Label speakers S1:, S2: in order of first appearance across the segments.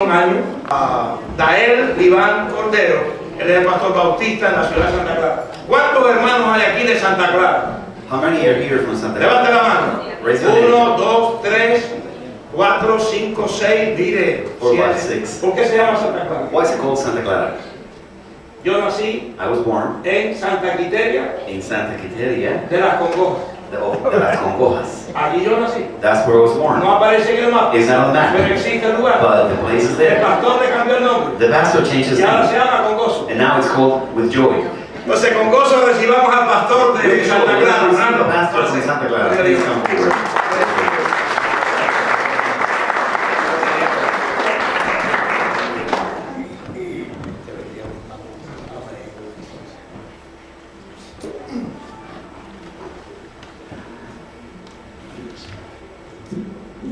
S1: Un año, Dael Iván Cordero, él es el pastor bautista en la ciudad de Santa Clara. ¿Cuántos hermanos hay aquí de Santa Clara?
S2: How many are here from Santa Clara?
S1: Levante la mano.
S2: Raise your hand.
S1: 1, 2, 3, 4, 5, 6, diré
S2: 4, 5,
S1: 7.
S2: 6.
S1: ¿Por qué se llama Santa Clara?
S2: Why is it called Santa Clara?
S1: Yo nací
S2: I was born
S1: en Santa Quiteria
S2: in Santa Quiteria,
S1: de las Congojas.
S2: de las Congojas.
S1: Allí yo nací.
S2: That's where I was born.
S1: No aparece en el mapa,
S2: It's not on the
S1: pero
S2: map,
S1: existe el lugar.
S2: but the place is
S1: El
S2: there.
S1: pastor le cambió el nombre
S2: The pastor changed his
S1: y ahora se
S2: name,
S1: llama Congoso.
S2: and now it's called With Joy.
S1: Entonces con gozo recibamos al pastor de
S2: With joy,
S1: Santa
S2: let's
S1: Clara.
S2: receive the
S1: hermano.
S2: pastor from Santa Clara. Please come forward.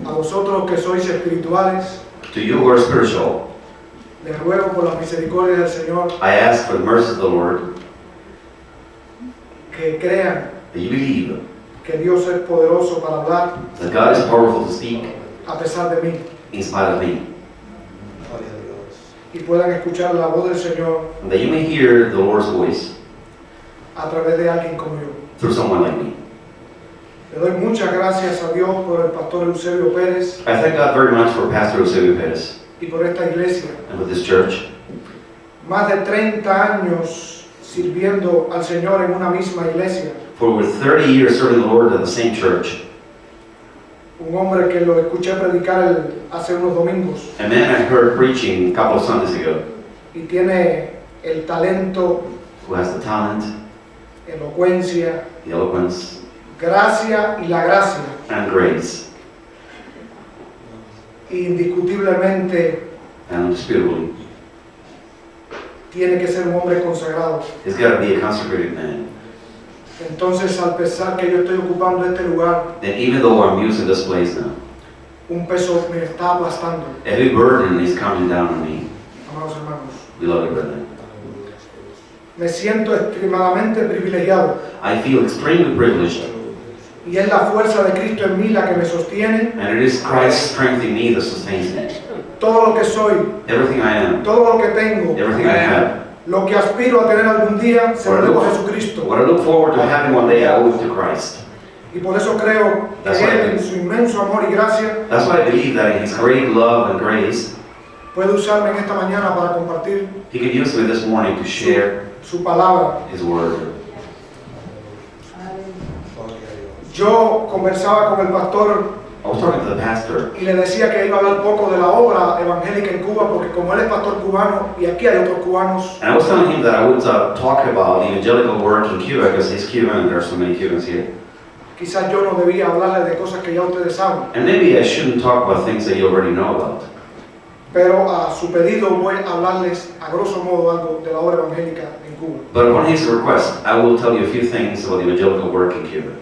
S3: A vosotros que sois espirituales,
S2: To you who are spiritual,
S3: les ruego por la misericordia del Señor
S2: I ask for the mercies of the Lord
S3: que crean
S2: that you believe
S3: que Dios es poderoso para hablar
S2: that God is powerful to speak
S3: a pesar de mí
S2: in spite of me,
S3: y puedan escuchar la voz del Señor
S2: and that you may hear the Lord's voice
S3: a través de alguien como yo.
S2: through someone like me.
S3: Le doy muchas gracias a Dios por el pastor Eusebio Pérez
S2: I thank God very much for Pastor Eusebio Perez
S3: y por esta iglesia.
S2: and with this church.
S3: Más de 30 años sirviendo al Señor en una misma iglesia.
S2: For over 30 years serving the Lord at the same church,
S3: Un hombre que lo escuché predicar hace unos domingos
S2: a man I heard preaching a couple of Sundays ago
S3: y tiene el talento,
S2: who has the talent,
S3: elocuencia,
S2: the eloquence,
S3: gracia y la gracia.
S2: and grace,
S3: Indiscutiblemente
S2: and indisputably,
S3: tiene que ser un hombre consagrado.
S2: he's got to be a consecrated man.
S3: Entonces, al pesar que yo estoy ocupando este lugar,
S2: And even though I'm using this place now,
S3: un peso me está aplastando,
S2: a heavy burden is coming down on me,
S3: amados hermanos.
S2: beloved brethren.
S3: Me siento extremadamente privilegiado
S2: I feel extremely privileged,
S3: y es la fuerza de Cristo en mí la que me sostiene.
S2: and it is Christ's strength in me that sustains me.
S3: Todo lo que soy,
S2: Everything I am,
S3: todo lo que tengo,
S2: everything I have,
S3: lo que aspiro a tener algún día, se lo debo a Jesucristo.
S2: what I look forward to having one day, I owe it to Christ.
S3: Y por eso creo que
S2: That's
S3: Él,
S2: right.
S3: en su inmenso amor y gracia,
S2: That's why I believe that in His great love and grace,
S3: puede usarme en esta mañana para compartir
S2: He could use me this morning to share
S3: su palabra.
S2: His word.
S3: Yo conversaba con el pastor
S2: I was talking to the pastor,
S3: y le decía que iba a hablar poco de la obra evangélica en Cuba, porque como él es pastor cubano y aquí hay otros cubanos,
S2: and I was telling him that I would talk about the evangelical work in Cuba because he's Cuban and there are so many Cubans here.
S3: quizás yo no debía hablarle de cosas que ya ustedes saben,
S2: And maybe I shouldn't talk about things that you already know about.
S3: pero a su pedido voy a hablarles a grosso modo algo de la obra evangélica en Cuba.
S2: But upon his request, I will tell you a few things about the evangelical work in Cuba.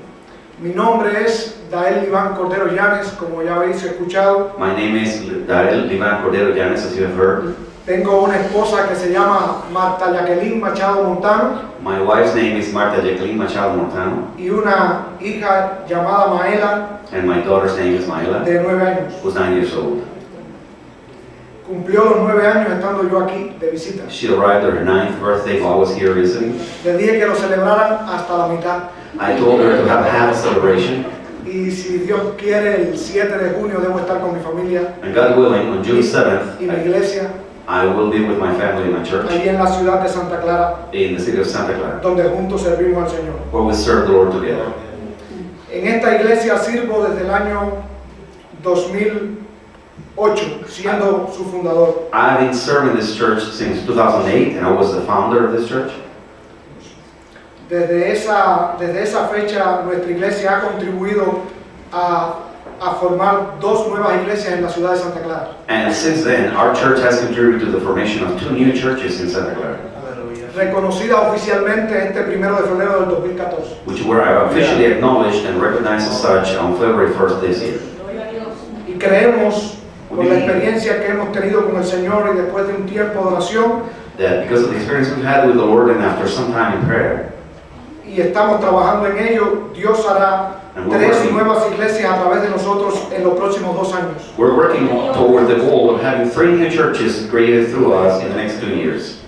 S3: Mi nombre es Dael Iván Cordero Llanes, como ya habéis escuchado.
S2: My name is Dael Iván Cordero Llanes, as you have heard.
S3: Tengo una esposa que se llama Marta Jacqueline Machado Montano
S2: My wife's name is Marta Jacqueline Machado Montano,
S3: y una hija llamada Maela
S2: and my daughter's name is Maila,
S3: de 9 años.
S2: who's 9 years old.
S3: Cumplió los 9 años estando yo aquí de visita.
S2: She arrived at her 9th birthday while I was here visiting.
S3: Le dije que lo celebraran hasta la mitad.
S2: I told her to have half a celebration,
S3: Y si Dios quiere, el 7 de junio debo estar con mi familia
S2: and God willing, on June 7th,
S3: y mi iglesia,
S2: I will be with my family and my church
S3: allí en la ciudad de Santa Clara,
S2: in the city of Santa Clara,
S3: donde juntos servimos al Señor.
S2: where we serve the Lord together.
S3: En esta iglesia sirvo desde el año 2008, siendo su fundador.
S2: I've been serving this church since 2008, and I was the founder of this church.
S3: Desde esa fecha, nuestra iglesia ha contribuido a formar 2 nuevas iglesias en la ciudad de Santa Clara.
S2: And since then, our church has contributed to the formation of 2 new churches in Santa Clara,
S3: Reconocida oficialmente este 1 de febrero del 2014.
S2: which were officially acknowledged and recognized as such on February 1st this year.
S3: Y creemos, por la experiencia que hemos tenido con el Señor y después de un tiempo de oración,
S2: That because of the experience we've had with the Lord and after some time in prayer,
S3: y estamos trabajando en ello, Dios hará
S2: And we're
S3: 3
S2: working,
S3: nuevas iglesias a través de nosotros en los próximos 2 años.
S2: we're working toward the goal of having 3 new churches created through us in the next 2 years.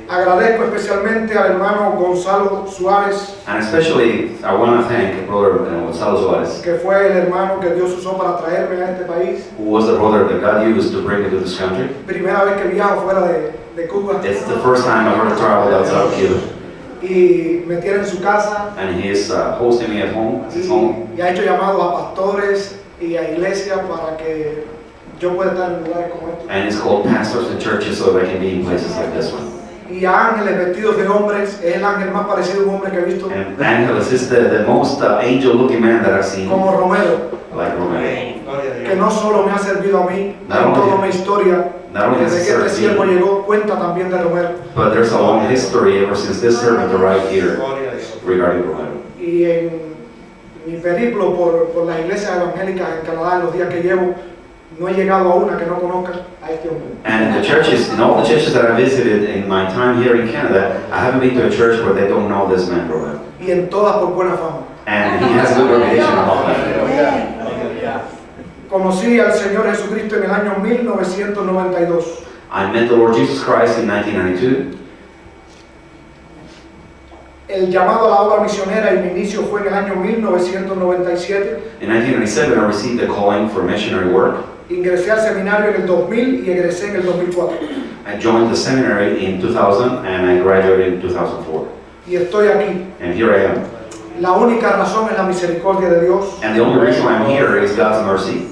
S3: Agradezco especialmente al hermano Gonzalo Suárez,
S2: And especially, I want to thank Brother Gonzalo Suarez,
S3: que fue el hermano que Dios usó para traerme a este país.
S2: who was the brother that God used to bring me to this country.
S3: Primera vez que viajo fuera de Cuba.
S2: It's the first time I've ever traveled outside of Cuba.
S3: Y me tiene en su casa
S2: And he is hosting me at home, at his home.
S3: y ha hecho llamados a pastores y a iglesias para que yo pueda estar en lugares como estos.
S2: And he's called pastors and churches so that I can be in places like this one.
S3: Y a ángeles vestidos de hombres, es el ángel más parecido a un hombre que he visto,
S2: And Angeles is the most angel-looking man that I've seen,
S3: como Romero,
S2: like Romero.
S3: que no solo me ha servido a mí en toda mi historia,
S2: Not only has he
S3: desde que este
S2: served
S3: siervo
S2: me,
S3: llegó, cuenta también de Romero.
S2: but there's a long history ever since this servant arrived here regarding Romero.
S3: Y en mi periplo por las iglesias evangélicas en Canadá, en los días que llevo, no he llegado a una que no conozca a este hombre.
S2: And in the churches, in all the churches that I visited in my time here in Canada, I haven't been to a church where they don't know this man, Romero.
S3: Y en todas por buena fama.
S2: And he has a good reputation among them.
S3: Conocí al Señor Jesucristo en el año 1992.
S2: I met the Lord Jesus Christ in 1992.
S3: El llamado a la obra misionera y mi inicio fue en el año 1997.
S2: In 1997, I received the calling for missionary work.
S3: Ingresé al seminario en el 2000 y egresé en el 2004.
S2: I joined the seminary in 2000 and I graduated in 2004.
S3: Y estoy aquí.
S2: And here I am.
S3: La única razón es la misericordia de Dios.
S2: And the only reason I'm here is God's mercy.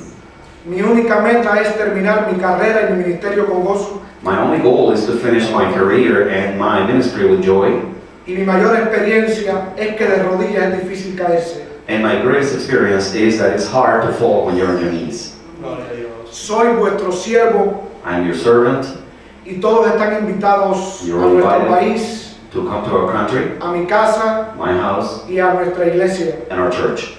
S3: Mi única meta es terminar mi carrera y mi ministerio con gozo.
S2: My only goal is to finish my career and my ministry with joy.
S3: Y mi mayor experiencia es que de rodillas es difícil caerse.
S2: And my greatest experience is that it's hard to fall when you're on your knees.
S3: Soy vuestro siervo
S2: I'm your servant
S3: y todos están invitados
S2: You're
S3: a nuestro
S2: invited.
S3: país,
S2: to come to our country,
S3: a mi casa
S2: my house,
S3: y a nuestra iglesia.
S2: and our church.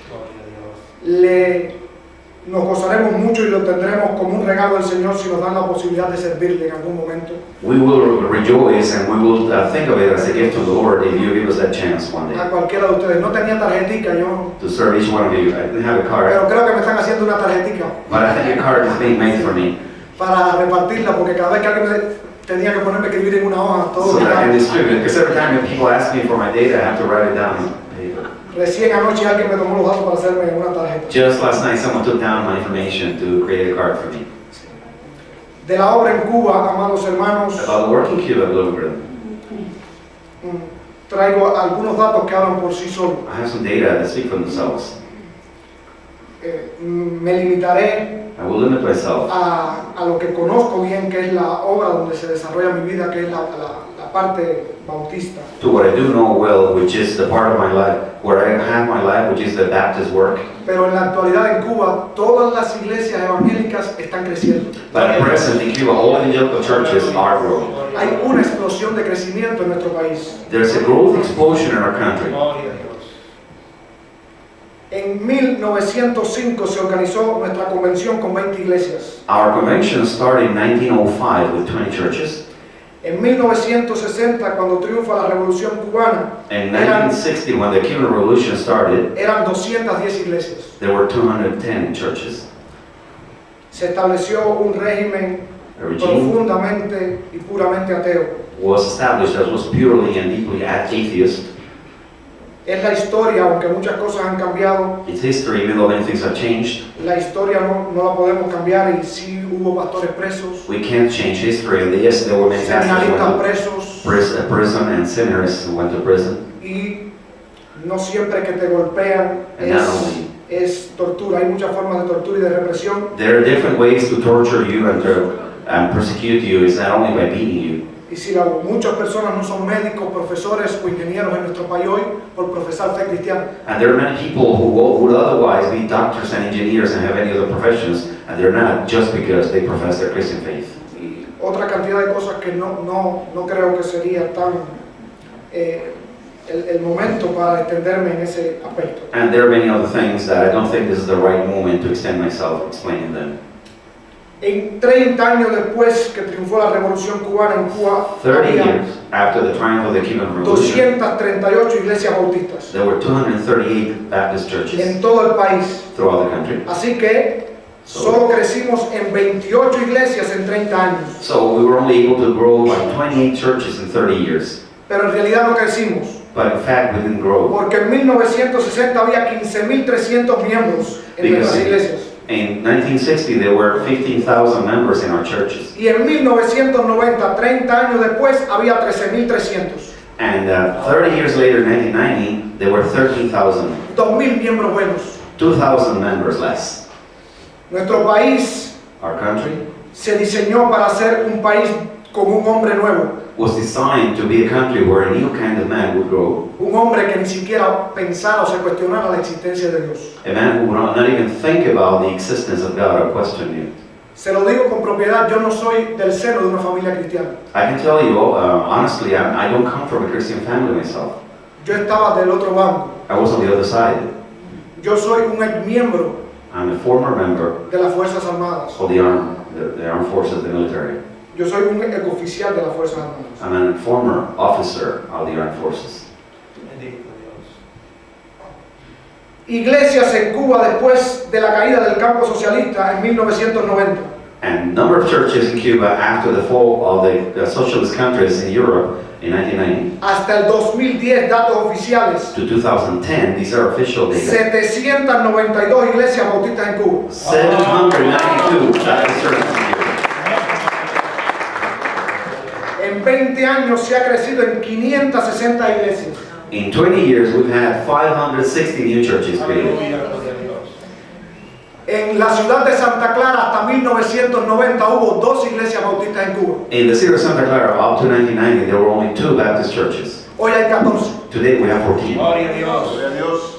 S3: Nos gozaremos mucho y lo tendremos como un regalo del Señor si nos dan la posibilidad de servirle en algún momento.
S2: We will rejoice and we will think of it as a gift from the Lord if you give us that chance one day
S3: A cualquiera de ustedes. No tenía tarjetica yo,
S2: to serve each one of you. I didn't have a card,
S3: pero creo que me están haciendo una tarjetica
S2: but I think a card is being made for me
S3: para repartirla, porque cada vez que alguien tenía que ponerme a escribir en una hoja todo
S2: so that I can
S3: el
S2: distribute it. Because every time people ask me for my data, I have to write it down on paper.
S3: Recién anoche alguien me tomó los datos para hacerme una tarjeta.
S2: Just last night, someone took down my information to create a card for me.
S3: De la obra en Cuba, amados hermanos,
S2: About the work in Cuba, beloved brethren.
S3: traigo algunos datos que hablan por sí solos.
S2: I have some data that speak for themselves.
S3: Me limitaré
S2: I will limit myself
S3: a lo que conozco bien, que es la obra donde se desarrolla mi vida, que es la parte bautista.
S2: to what I do know well, which is the part of my life where I have my life, which is the Baptist work.
S3: Pero en la actualidad en Cuba, todas las iglesias evangélicas están creciendo.
S2: But at present in Cuba, all evangelical churches are growing.
S3: Hay una explosión de crecimiento en nuestro país.
S2: There's a growth explosion in our country.
S3: En 1905 se organizó nuestra convención con 20 iglesias.
S2: Our convention started in 1905 with 20 churches.
S3: En 1960, cuando triunfa la Revolución Cubana,
S2: In 1960, when the Cuban Revolution started,
S3: eran 210 iglesias.
S2: there were 210 churches.
S3: Se estableció un régimen
S2: A regime
S3: profundamente y puramente ateo.
S2: was established that was purely and deeply atheist.
S3: Es la historia, aunque muchas cosas han cambiado,
S2: It's history, even though many things have changed.
S3: la historia no la podemos cambiar y sí hubo pastores presos,
S2: We can't change history. And yes, there were many pastors who
S3: seminaristas
S2: went
S3: presos
S2: to prison and sinners who went to prison.
S3: y no siempre que te golpean
S2: And not only,
S3: es tortura. Hay muchas formas de tortura y de represión.
S2: there are different ways to torture you and to persecute you. It's not only by beating you.
S3: Y si muchas personas no son médicos, profesores o ingenieros en nuestro país hoy por profesar fe cristiana.
S2: And there are many people who would otherwise be doctors and engineers and have any other professions, and they're not just because they profess their Christian faith.
S3: Y otra cantidad de cosas que no creo que sería tan el momento para extenderme en ese aspecto.
S2: And there are many other things that I don't think this is the right moment to extend myself explaining them.
S3: En 30 años después que triunfó la Revolución Cubana en Cuba,
S2: 30
S3: había
S2: years after the triumph of the Cuban Revolution,
S3: 238 iglesias bautistas
S2: there were 238 Baptist churches
S3: en todo el país.
S2: throughout the country.
S3: Así que solo crecimos en 28 iglesias en 30 años.
S2: So we were only able to grow by 28 churches in 30 years.
S3: Pero en realidad no crecimos,
S2: But in fact, we didn't grow.
S3: porque en 1960 había 15.300 miembros en nuestras iglesias.
S2: In 1960, there were 15,000 members in our churches.
S3: Y en 1990, 30 años después, había 13.300.
S2: And 30 years later, in 1990, there were 13,000,
S3: 2.000 miembros buenos.
S2: 2,000 members less.
S3: Nuestro país
S2: Our country
S3: se diseñó para ser un país con un hombre nuevo.
S2: was designed to be a country where a new kind of man would grow.
S3: Un hombre que ni siquiera pensara o se cuestionara la existencia de Dios.
S2: A man who would not even think about the existence of God or question it.
S3: Se lo digo con propiedad, yo no soy del seno de una familia cristiana.
S2: I can tell you, honestly, I don't come from a Christian family myself.
S3: Yo estaba del otro bando.
S2: I was on the other side.
S3: Yo soy un ex miembro
S2: I'm a former member
S3: de las Fuerzas Armadas.
S2: of the armed forces, the military.
S3: Yo soy un ex oficial de las Fuerzas Armadas.
S2: I'm a former officer of the armed forces.
S3: Iglesias en Cuba después de la caída del campo socialista en 1990.
S2: And number of churches in Cuba after the fall of the socialist countries in Europe in 1990
S3: Hasta el 2010, datos oficiales,
S2: to 2010, these are official data.
S3: 792 iglesias bautistas en Cuba.
S2: 792 Baptist churches in Cuba.
S3: En 20 años se ha crecido en 560 iglesias.
S2: In 20 years, we've had 560 new churches created.
S3: En la ciudad de Santa Clara hasta 1990 hubo 2 iglesias bautistas en Cuba.
S2: In the city of Santa Clara, up to 1990, there were only 2 Baptist churches.
S3: Hoy hay 14.
S2: Today, we have 14.
S1: Gloria a Dios.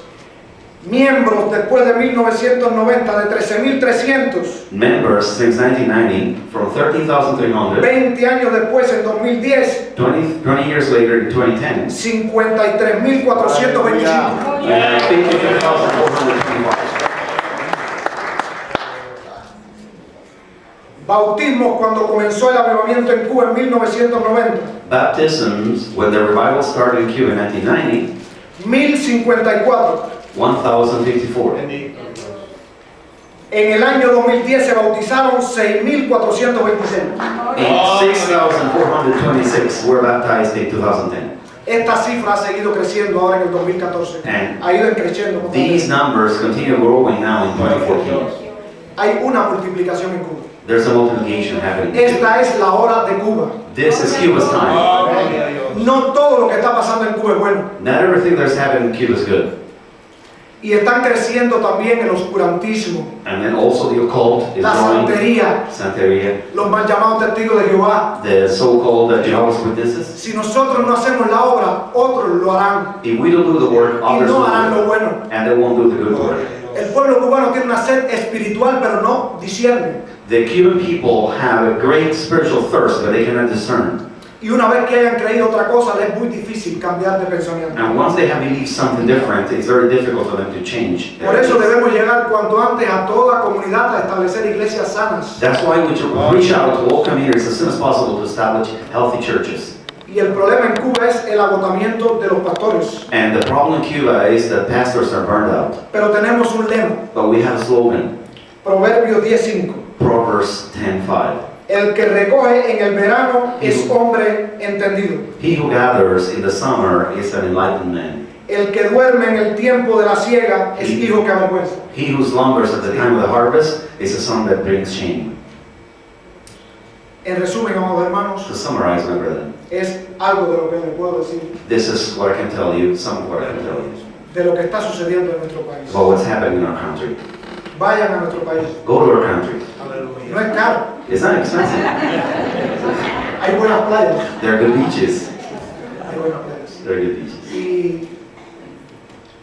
S3: Miembros después de 1990 de 13.300.
S2: Members since 1990, from 13,300,
S3: 20 años después, en 2010,
S2: 20 years later in 2010,
S3: 53.425.
S2: we have 53,425.
S3: Bautismos cuando comenzó el avivamiento en Cuba en 1990.
S2: Baptisms, when the revival started in Cuba in 1990,
S3: 1054.
S2: 1,054.
S3: En el año 2010 se bautizaron 6.426.
S2: And 6,426 were baptized in 2010.
S3: Esta cifra ha seguido creciendo ahora en el 2014.
S2: And
S3: Ha ido creciendo.
S2: these numbers continue growing now in 2014.
S3: Hay una multiplicación en Cuba.
S2: There's a multiplication happening. in Cuba.
S3: Esta es la hora de Cuba.
S2: This is Cuba's time.
S1: Gloria a Dios.
S3: No todo lo que está pasando en Cuba es bueno.
S2: Not everything that's happening in Cuba is good.
S3: Y están creciendo también el oscurantismo,
S2: And then also the occult is
S3: la
S2: growing.
S3: santería,
S2: Santeria,
S3: los mal llamados testigos de Jehová.
S2: the so-called Jehovah's Witnesses.
S3: Si nosotros no hacemos la obra, otros lo harán
S2: If we don't do the work,
S3: y
S2: others
S3: no
S2: will
S3: harán
S2: do
S3: lo
S2: it.
S3: bueno.
S2: And they won't do the good work.
S3: El pueblo cubano tiene una sed espiritual, pero no discierne.
S2: The Cuban people have a great spiritual thirst, but they cannot discern.
S3: Y una vez que hayan creído otra cosa, les es muy difícil cambiar de pensamiento.
S2: And once they have believed something different, it's very difficult for them to change.
S3: Por eso debemos llegar cuanto antes a toda comunidad a establecer iglesias sanas.
S2: That's why we should reach out to all communities as soon as possible to establish healthy churches.
S3: Y el problema en Cuba es el agotamiento de los pastores.
S2: And the problem in Cuba is that pastors are burned out.
S3: Pero tenemos un lema,
S2: But we have a slogan,
S3: Proverbios 10:5.
S2: Proverbs 10:5.
S3: El que recoge en el verano es hombre entendido.
S2: He who gathers in the summer is an enlightened man.
S3: El que duerme en el tiempo de la siega es hijo que avergüenza.
S2: He who slumbers at the time of the harvest is a son that brings shame.
S3: En resumen, amados hermanos,
S2: To summarize, my brethren,
S3: es algo de lo que les puedo decir,
S2: this is what I can tell you, some of what I can tell you,
S3: de lo que está sucediendo en nuestro país.
S2: about what's happening in our country.
S3: Vayan a nuestro país.
S2: Go to our country.
S3: No es caro.
S2: It's not expensive.
S3: Hay buenas playas.
S2: There are good beaches.
S3: Hay buenas playas.
S2: There are good beaches.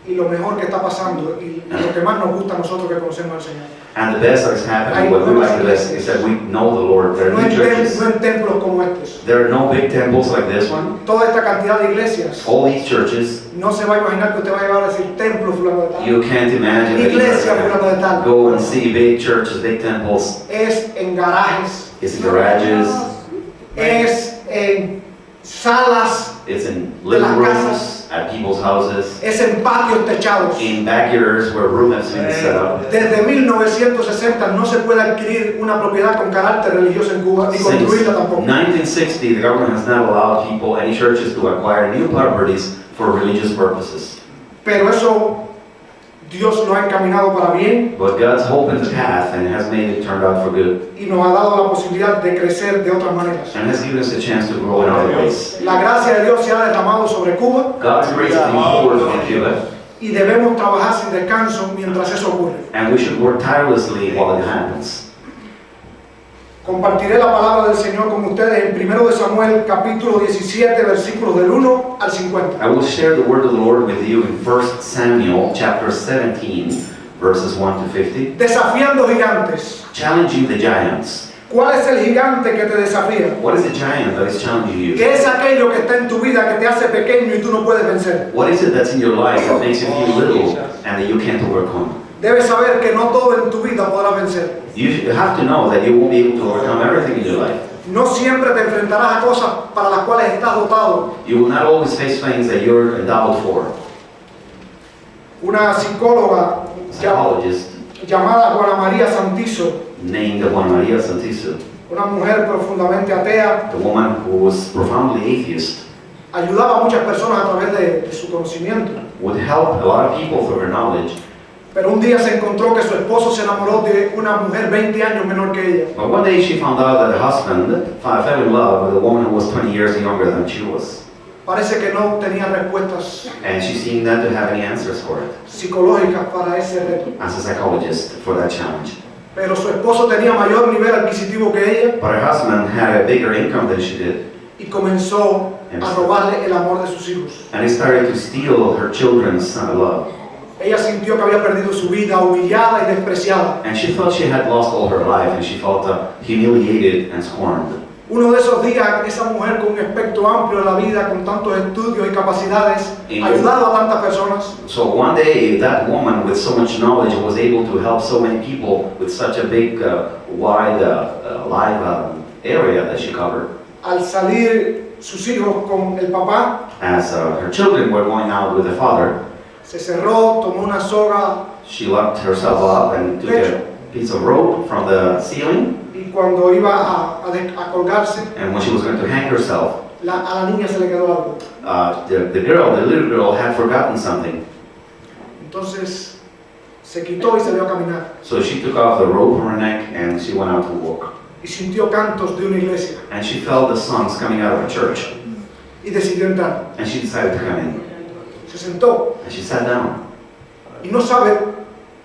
S3: Y lo mejor que está pasando y lo que más nos gusta a nosotros que conocemos al Señor.
S2: And the best that's happening, what we like the best, is that we know the Lord. There
S3: No
S2: are new
S3: en,
S2: churches.
S3: no en templos como estos.
S2: There are no big temples like this one.
S3: Toda esta cantidad de iglesias,
S2: All these churches,
S3: no se va a imaginar que usted va a llegar a decir templo fulano de tal.
S2: you can't imagine that
S3: Iglesia
S2: you're
S3: fulano de tal.
S2: gonna go and see big churches, big temples.
S3: Es en garajes,
S2: It's in garages,
S3: es en salas,
S2: it's in living rooms, at people's houses,
S3: es en patios techados.
S2: in backyards where room has been set up.
S3: Desde 1960 no se puede adquirir una propiedad con carácter religioso en Cuba, ni
S2: Since
S3: construirla tampoco.
S2: 1960, the government has not allowed people, any churches, to acquire new properties for religious purposes.
S3: Pero eso Dios lo ha encaminado para bien
S2: But God's opened the path and has made it turn out for good,
S3: y nos ha dado la posibilidad de crecer de otras maneras.
S2: and has given us a chance to grow in other ways.
S3: La gracia de Dios se ha derramado sobre Cuba
S2: God's grace has been poured on Cuba,
S3: y debemos trabajar sin descanso mientras eso ocurre.
S2: and we should work tirelessly while it happens.
S3: Compartiré la palabra del Señor con ustedes en 1 de Samuel capítulo 17 versículos del 1 al 50.
S2: I will share the word of the Lord with you in 1 Samuel chapter 17, verses 1 to 50.
S3: Desafiando gigantes.
S2: Challenging the giants.
S3: ¿Cuál es el gigante que te desafía?
S2: What is the giant that is challenging you?
S3: ¿Qué es aquello que está en tu vida que te hace pequeño y tú no puedes vencer?
S2: What is it that's in your life that makes you feel little and that you can't overcome?
S3: Debes saber que no todo en tu vida podrás vencer.
S2: You have to know that you won't be able to overcome everything in your life.
S3: No siempre te enfrentarás a cosas para las cuales estás dotado.
S2: You will not always face things that you're endowed for.
S3: Una psicóloga
S2: A psychologist
S3: llamada Juana María Santizo,
S2: named Juana María Santiso,
S3: una mujer profundamente atea,
S2: the woman who was profoundly atheist,
S3: ayudaba a muchas personas a través de su conocimiento.
S2: would help a lot of people through her knowledge.
S3: Pero un día se encontró que su esposo se enamoró de una mujer 20 años menor que ella.
S2: But one day she found out that her husband fell in love with a woman who was 20 years younger than she was.
S3: Parece que no tenía respuestas
S2: And she seemed not to have any answers for it,
S3: psicológicas para ese reto.
S2: as a psychologist, for that challenge.
S3: Pero su esposo tenía mayor nivel adquisitivo que ella
S2: But her husband had a bigger income than she did,
S3: y comenzó a robarle el amor de sus hijos.
S2: and he started to steal her children's love.
S3: Ella sintió que había perdido su vida, humillada y despreciada.
S2: And she thought she had lost all her life, and she felt humiliated and scorned.
S3: Uno de esos días, esa mujer con un espectro amplio de la vida, con tantos estudios y capacidades, ayudado a tantas personas,
S2: So one day, that woman with so much knowledge was able to help so many people with such a big, wide, live area that she covered.
S3: al salir sus hijos con el papá,
S2: As her children were going out with the father,
S3: se cerró, tomó una soga
S2: she locked herself up and took a piece of rope from the ceiling,
S3: y cuando iba a colgarse,
S2: and when she was going to hang herself,
S3: a la niña se le quedó algo.
S2: the little girl had forgotten something.
S3: Entonces se quitó y salió a caminar
S2: So she took off the rope from her neck and she went out to walk.
S3: y sintió cantos de una iglesia
S2: And she felt the songs coming out of a church,
S3: y decidió entrar.
S2: and she decided to come in.
S3: Se sentó
S2: And she sat down.
S3: y no sabe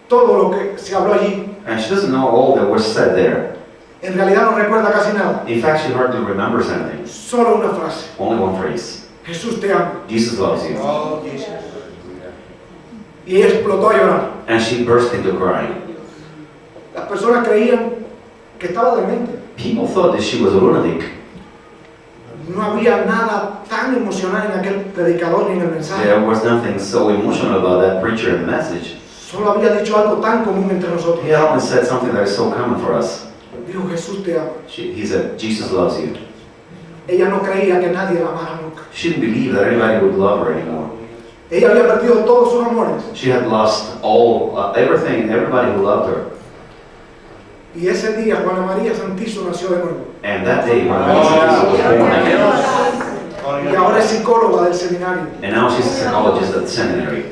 S3: todo lo que se habló allí.
S2: And she doesn't know all that was said there.
S3: En realidad no recuerda casi nada,
S2: In fact, she hardly remembers anything.
S3: solo una frase:
S2: Only one phrase.
S3: Jesús te ama.
S2: Jesus loves you.
S3: Y ella explotó a llorar.
S2: And she burst into crying.
S3: Las personas creían que estaba demente.
S2: People thought that she was a lunatic.
S3: No había nada tan emocional en aquel predicador ni en el mensaje.
S2: There was nothing so emotional about that preacher in the message.
S3: Solo había dicho algo tan común entre nosotros.
S2: He only said something that is so common for us.
S3: Dijo: Jesús te ama.
S2: He said, Jesus loves you.
S3: Ella no creía que nadie la amara nunca.
S2: She didn't believe that anybody would love her anymore.
S3: Ella había perdido todos sus amores.
S2: She had lost everything, everybody who loved her.
S3: Y ese día Juana María Santizo nació de nuevo.
S2: And that day, when Maria Santiso was born again.
S3: Y ahora es psicóloga del seminario.
S2: And now she's a psychologist at the seminary.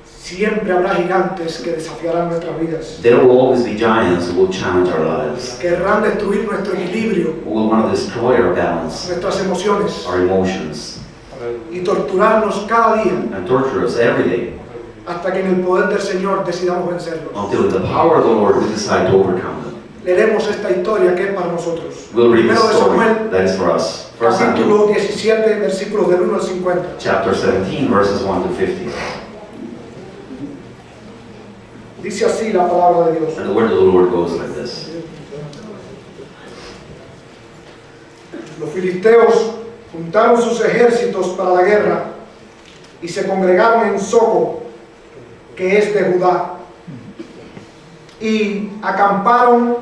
S3: Siempre habrá gigantes que desafiarán nuestras vidas.
S2: There will always be giants who will challenge our lives,
S3: Querrán destruir nuestro equilibrio,
S2: who will want to destroy our balance,
S3: nuestras emociones
S2: our emotions,
S3: y torturarnos cada día
S2: and torture us every day,
S3: hasta que en el poder del Señor decidamos vencerlos.
S2: until in the power of the Lord we decide to overcome them.
S3: Leeremos esta historia que es para nosotros.
S2: We'll read the
S3: Primero de
S2: story
S3: Samuel,
S2: that is for us. 1 Samuel,
S3: capítulo 17, versículos del 1 al 50.
S2: chapter 17, verses 1 to 50.
S3: Dice así la palabra de Dios.
S2: And the word of the Lord goes like this.
S3: Los filisteos juntaron sus ejércitos para la guerra y se congregaron en Soco, que es de Judá, y acamparon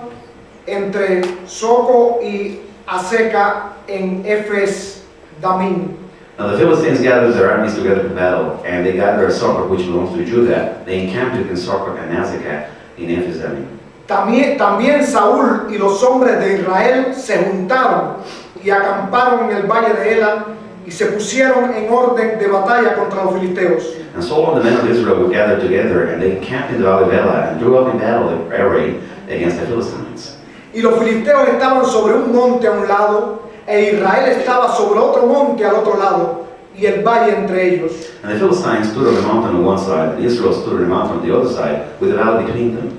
S3: entre Soco y Aseca en Efes Damim.
S2: Now the Philistines gathered their armies together for battle, and they gathered Socoh, which belongs to Judah. They encamped between Socoh and Azekah in Ephes-dammim.
S3: También Saúl y los hombres de Israel se juntaron y acamparon en el valle de Ela y se pusieron en orden de batalla contra los filisteos.
S2: And Saul and the men of Israel were gathered together, and they encamped in the valley of Elah and drew up in battle array against the Philistines.
S3: Y los filisteos estaban sobre un monte a un lado, e Israel estaba sobre otro monte al otro lado, y el valle entre ellos.
S2: And the Philistines stood on the mountain on one side, and Israel stood on the mountain on the other side, with the valley between them.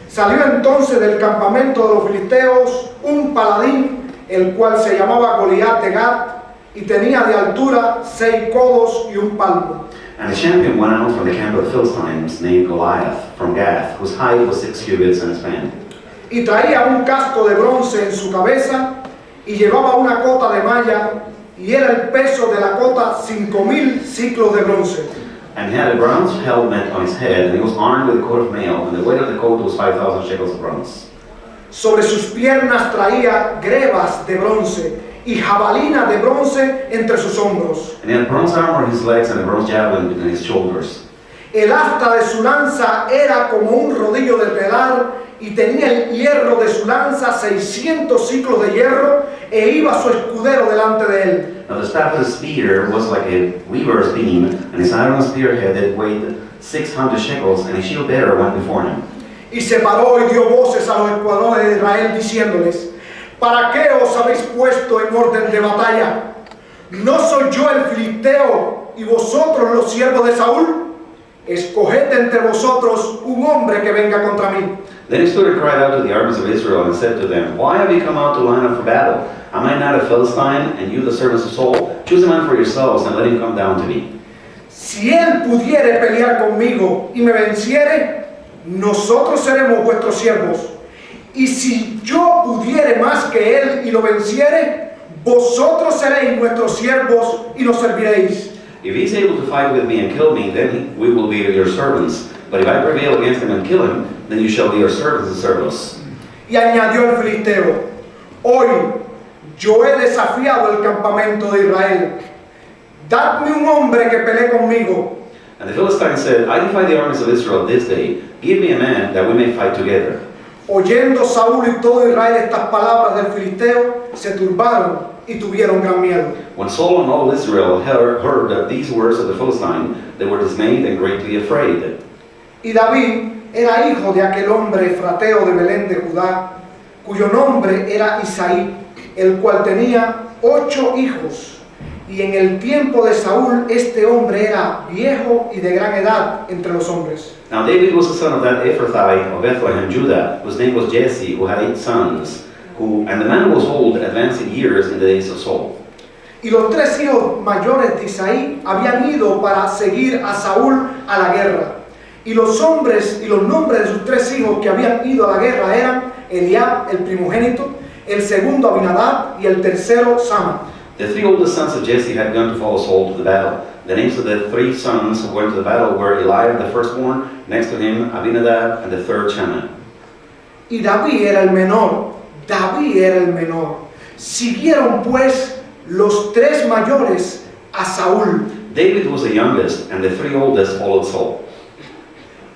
S3: Salió entonces del campamento de los filisteos un paladín, el cual se llamaba Goliat de Gat, y tenía de altura 6 codos y un palmo.
S2: And a champion went out from the camp of the Philistines, named Goliath, from Gath, whose height was 6 cubits and a span.
S3: Y traía un casco de bronce en su cabeza, y llevaba una cota de malla, y era el peso de la cota 5,000 ciclos de bronce.
S2: And he had a bronze helmet on his head, and he was armed with a coat of mail, and the weight of the coat was 5,000 shekels of bronze.
S3: Sobre sus piernas traía grebas de bronce y jabalina de bronce entre sus hombros.
S2: And he had bronze armor on his legs and a bronze javelin between his shoulders.
S3: El asta de su lanza era como un rodillo de telar, y tenía el hierro de su lanza 600 ciclos de hierro, e iba su escudero delante de él.
S2: Now the staff of the spear was like a weaver's beam, and his iron spearhead that weighed 600 shekels, and his shield bearer went before him.
S3: Y se paró y dio voces a los escuadrones de Israel diciéndoles: ¿para qué os habéis puesto en orden de batalla? ¿No soy yo el filisteo y vosotros los siervos de Saúl? Escoged entre vosotros un hombre que venga contra mí.
S2: Then he stood and cried out to the armies of Israel and said to them, Why have you come out to line up for battle? Am I not a Philistine, and you the servants of Saul? Choose a man for yourselves, and let him come down to me.
S3: Si él pudiere pelear conmigo y me venciere, nosotros seremos vuestros siervos. Y si yo pudiere más que él y lo venciere, vosotros seréis nuestros siervos y nos serviréis.
S2: If he is able to fight with me and kill me, then we will be your servants. But if I prevail against him and kill him, then you shall be your servants and serve us.
S3: Y añadió el filisteo: hoy yo he desafiado el campamento de Israel. Dadme un hombre que pelee conmigo.
S2: And the Philistine said, I defy the armies of Israel this day. Give me a man that we may fight together.
S3: Oyendo Saúl y todo Israel estas palabras del filisteo, se turbaron y tuvieron gran miedo.
S2: When Saul and all Israel heard that these words of the Philistine, they were dismayed and greatly afraid.
S3: Y David era hijo de aquel hombre efrateo de Belén de Judá, cuyo nombre era Isaí, el cual tenía 8 hijos. Y en el tiempo de Saúl este hombre era viejo y de gran edad entre los hombres.
S2: Now David was the son of that Ephrathite of Bethlehem, Judah, whose name was Jesse, who had 8 sons, and the man was old, advanced in years in the days of Saul.
S3: Y los 3 hijos mayores de Isaí habían ido para seguir a Saúl a la guerra. Y los nombres de sus 3 hijos que habían ido a la guerra eran Eliab, el primogénito, el segundo Abinadab y el tercero Sama.
S2: The 3 oldest sons of Jesse had gone to follow Saul to the battle. The names of the 3 sons who went to the battle were Eliab, the firstborn, next to him Abinadab, and the third Shammah.
S3: Y David era el menor. Siguieron pues los 3 mayores a Saúl.
S2: David was the youngest, and the 3 oldest followed Saul.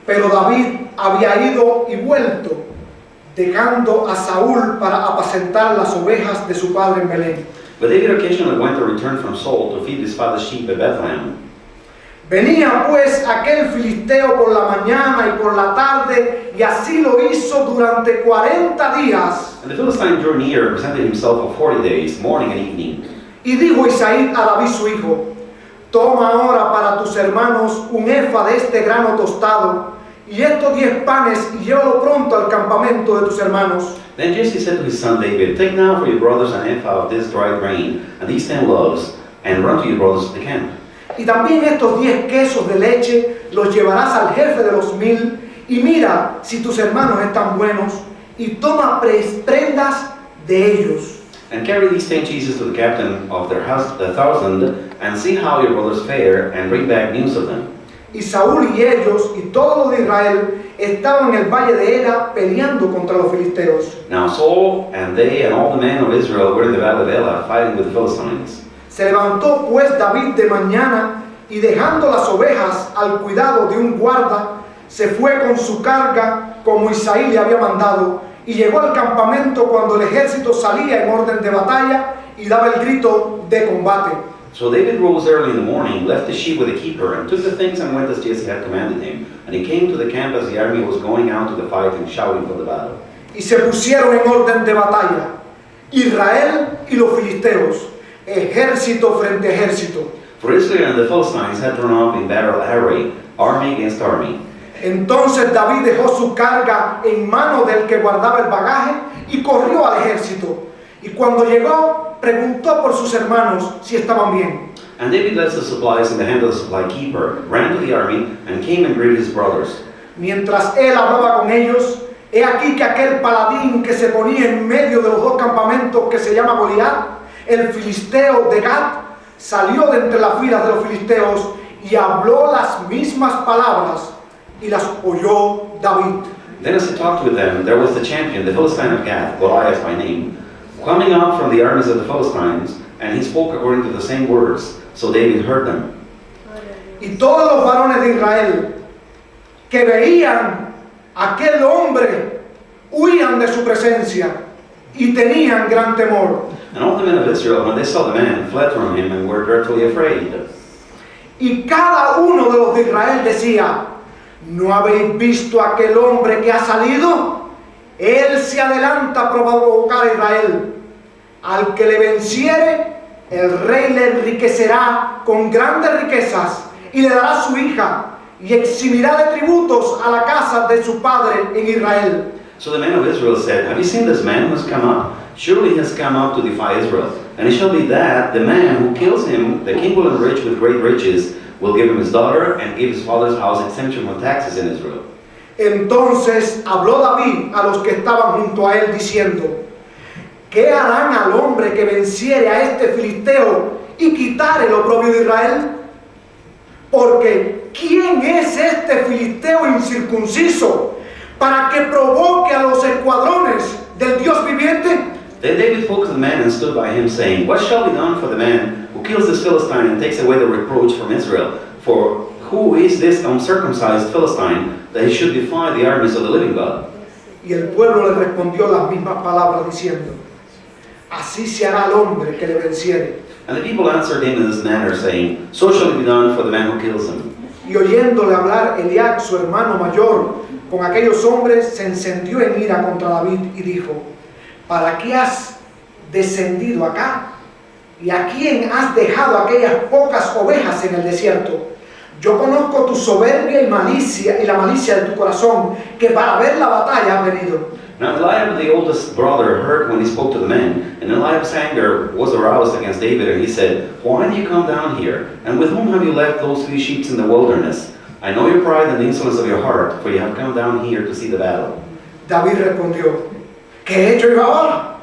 S3: Pero David había ido y vuelto, dejando a Saúl para apacentar las ovejas de su padre en Belén.
S2: But David occasionally went to return from Saul to feed his father's sheep at Bethlehem.
S3: Venía pues aquel filisteo por la mañana y por la tarde, y así lo hizo durante 40 días.
S2: And the Philistine drew near and presented himself for 40 days, morning and evening.
S3: Y dijo Isaí a David su hijo: toma ahora para tus hermanos un efa de este grano tostado, y estos 10 panes, y llévalo pronto al campamento de tus hermanos.
S2: Then Jesse said to his son David, Take now for your brothers an ephah of this dried grain, and these 10 loaves, and run to your brothers to the camp.
S3: Y también estos 10 quesos de leche los llevarás al jefe de los 1000, y mira si tus hermanos están buenos, y toma prendas de ellos.
S2: And carry these 10 cheeses to the captain of their house, 1,000, and see how your brothers fare, and bring back news of them.
S3: Y Saúl y ellos y todos los de Israel estaban en el valle de Ela peleando contra los filisteos.
S2: Now Saul and they and all the men of Israel were in the valley of Elah fighting with the Philistines.
S3: Se levantó pues David de mañana y dejando las ovejas al cuidado de un guarda, se fue con su carga como Isaí le había mandado, y llegó al campamento cuando el ejército salía en orden de batalla y daba el grito de combate.
S2: So David rose early in the morning, left the sheep with the keeper, and took the things and went as Jesse had commanded him. And he came to the camp as the army was going out to the fight and shouting for the battle.
S3: Y se pusieron en orden de batalla, Israel y los filisteos, ejército frente a ejército.
S2: For Israel and the Philistines had drawn up in battle array, army against army.
S3: Entonces David dejó su carga en mano del que guardaba el bagaje y corrió al ejército. Y cuando llegó, preguntó por sus hermanos si estaban bien.
S2: And David left the supplies in the hand of the supply keeper, ran to the army, and came and greeted his brothers.
S3: Mientras él hablaba con ellos, he aquí que aquel paladín que se ponía en medio de los dos campamentos, que se llama Goliat, el filisteo de Gat, salió de entre las filas de los filisteos y habló las mismas palabras, y las oyó David.
S2: Then as he talked with them, there was the champion, the Philistine of Gath, Goliath by name, coming out from the armies of the Philistines, and he spoke according to the same words. So David heard them.
S3: Y todos los varones de Israel que veían a aquel hombre huían de su presencia y tenían gran temor.
S2: And all the men of Israel, when they saw the man, fled from him and were dreadfully afraid.
S3: Y cada uno de los de Israel decía: ¿no habéis visto a aquel hombre que ha salido? Él se adelanta a provocar a Israel. Al que le venciere, el rey le enriquecerá con grandes riquezas y le dará su hija y eximirá de tributos a la casa de su padre en Israel.
S2: So the men of Israel said, Have you seen this man who has come up? Surely he has come up to defy Israel. And it shall be that the man who kills him, the king will enrich with great riches, will give him his daughter, and give his father's house exemption from taxes in Israel.
S3: Entonces habló David a los que estaban junto a él diciendo: ¿qué harán al hombre que venciere a este filisteo y quitare el oprobio de Israel? Porque ¿quién es este filisteo incircunciso para que provoque a los escuadrones del Dios viviente?
S2: Then David spoke to the man and stood by him, saying, What shall be done for the man who kills this Philistine and takes away the reproach from Israel? For who is this uncircumcised Philistine that he should defy the armies of the living God?
S3: Y el pueblo le respondió las mismas palabras diciendo: así se hará al hombre que le venciere.
S2: And the people answered him in this manner, saying, So shall it be done for the man who kills him.
S3: Y oyéndole hablar Eliab, su hermano mayor, con aquellos hombres, se encendió en ira contra David y dijo: ¿para qué has descendido acá? ¿Y a quién has dejado aquellas pocas ovejas en el desierto? Yo conozco tu soberbia y malicia y la malicia de tu corazón, que para ver la batalla has venido.
S2: Now Eliab, the oldest brother, heard when he spoke to the men, and Eliab's anger was aroused against David, and he said, Why do you come down here? And with whom have you left those few sheep in the wilderness? I know your pride and the insolence of your heart, for you have come down here to see the battle.
S3: David respondió: ¿qué he hecho yo ahora?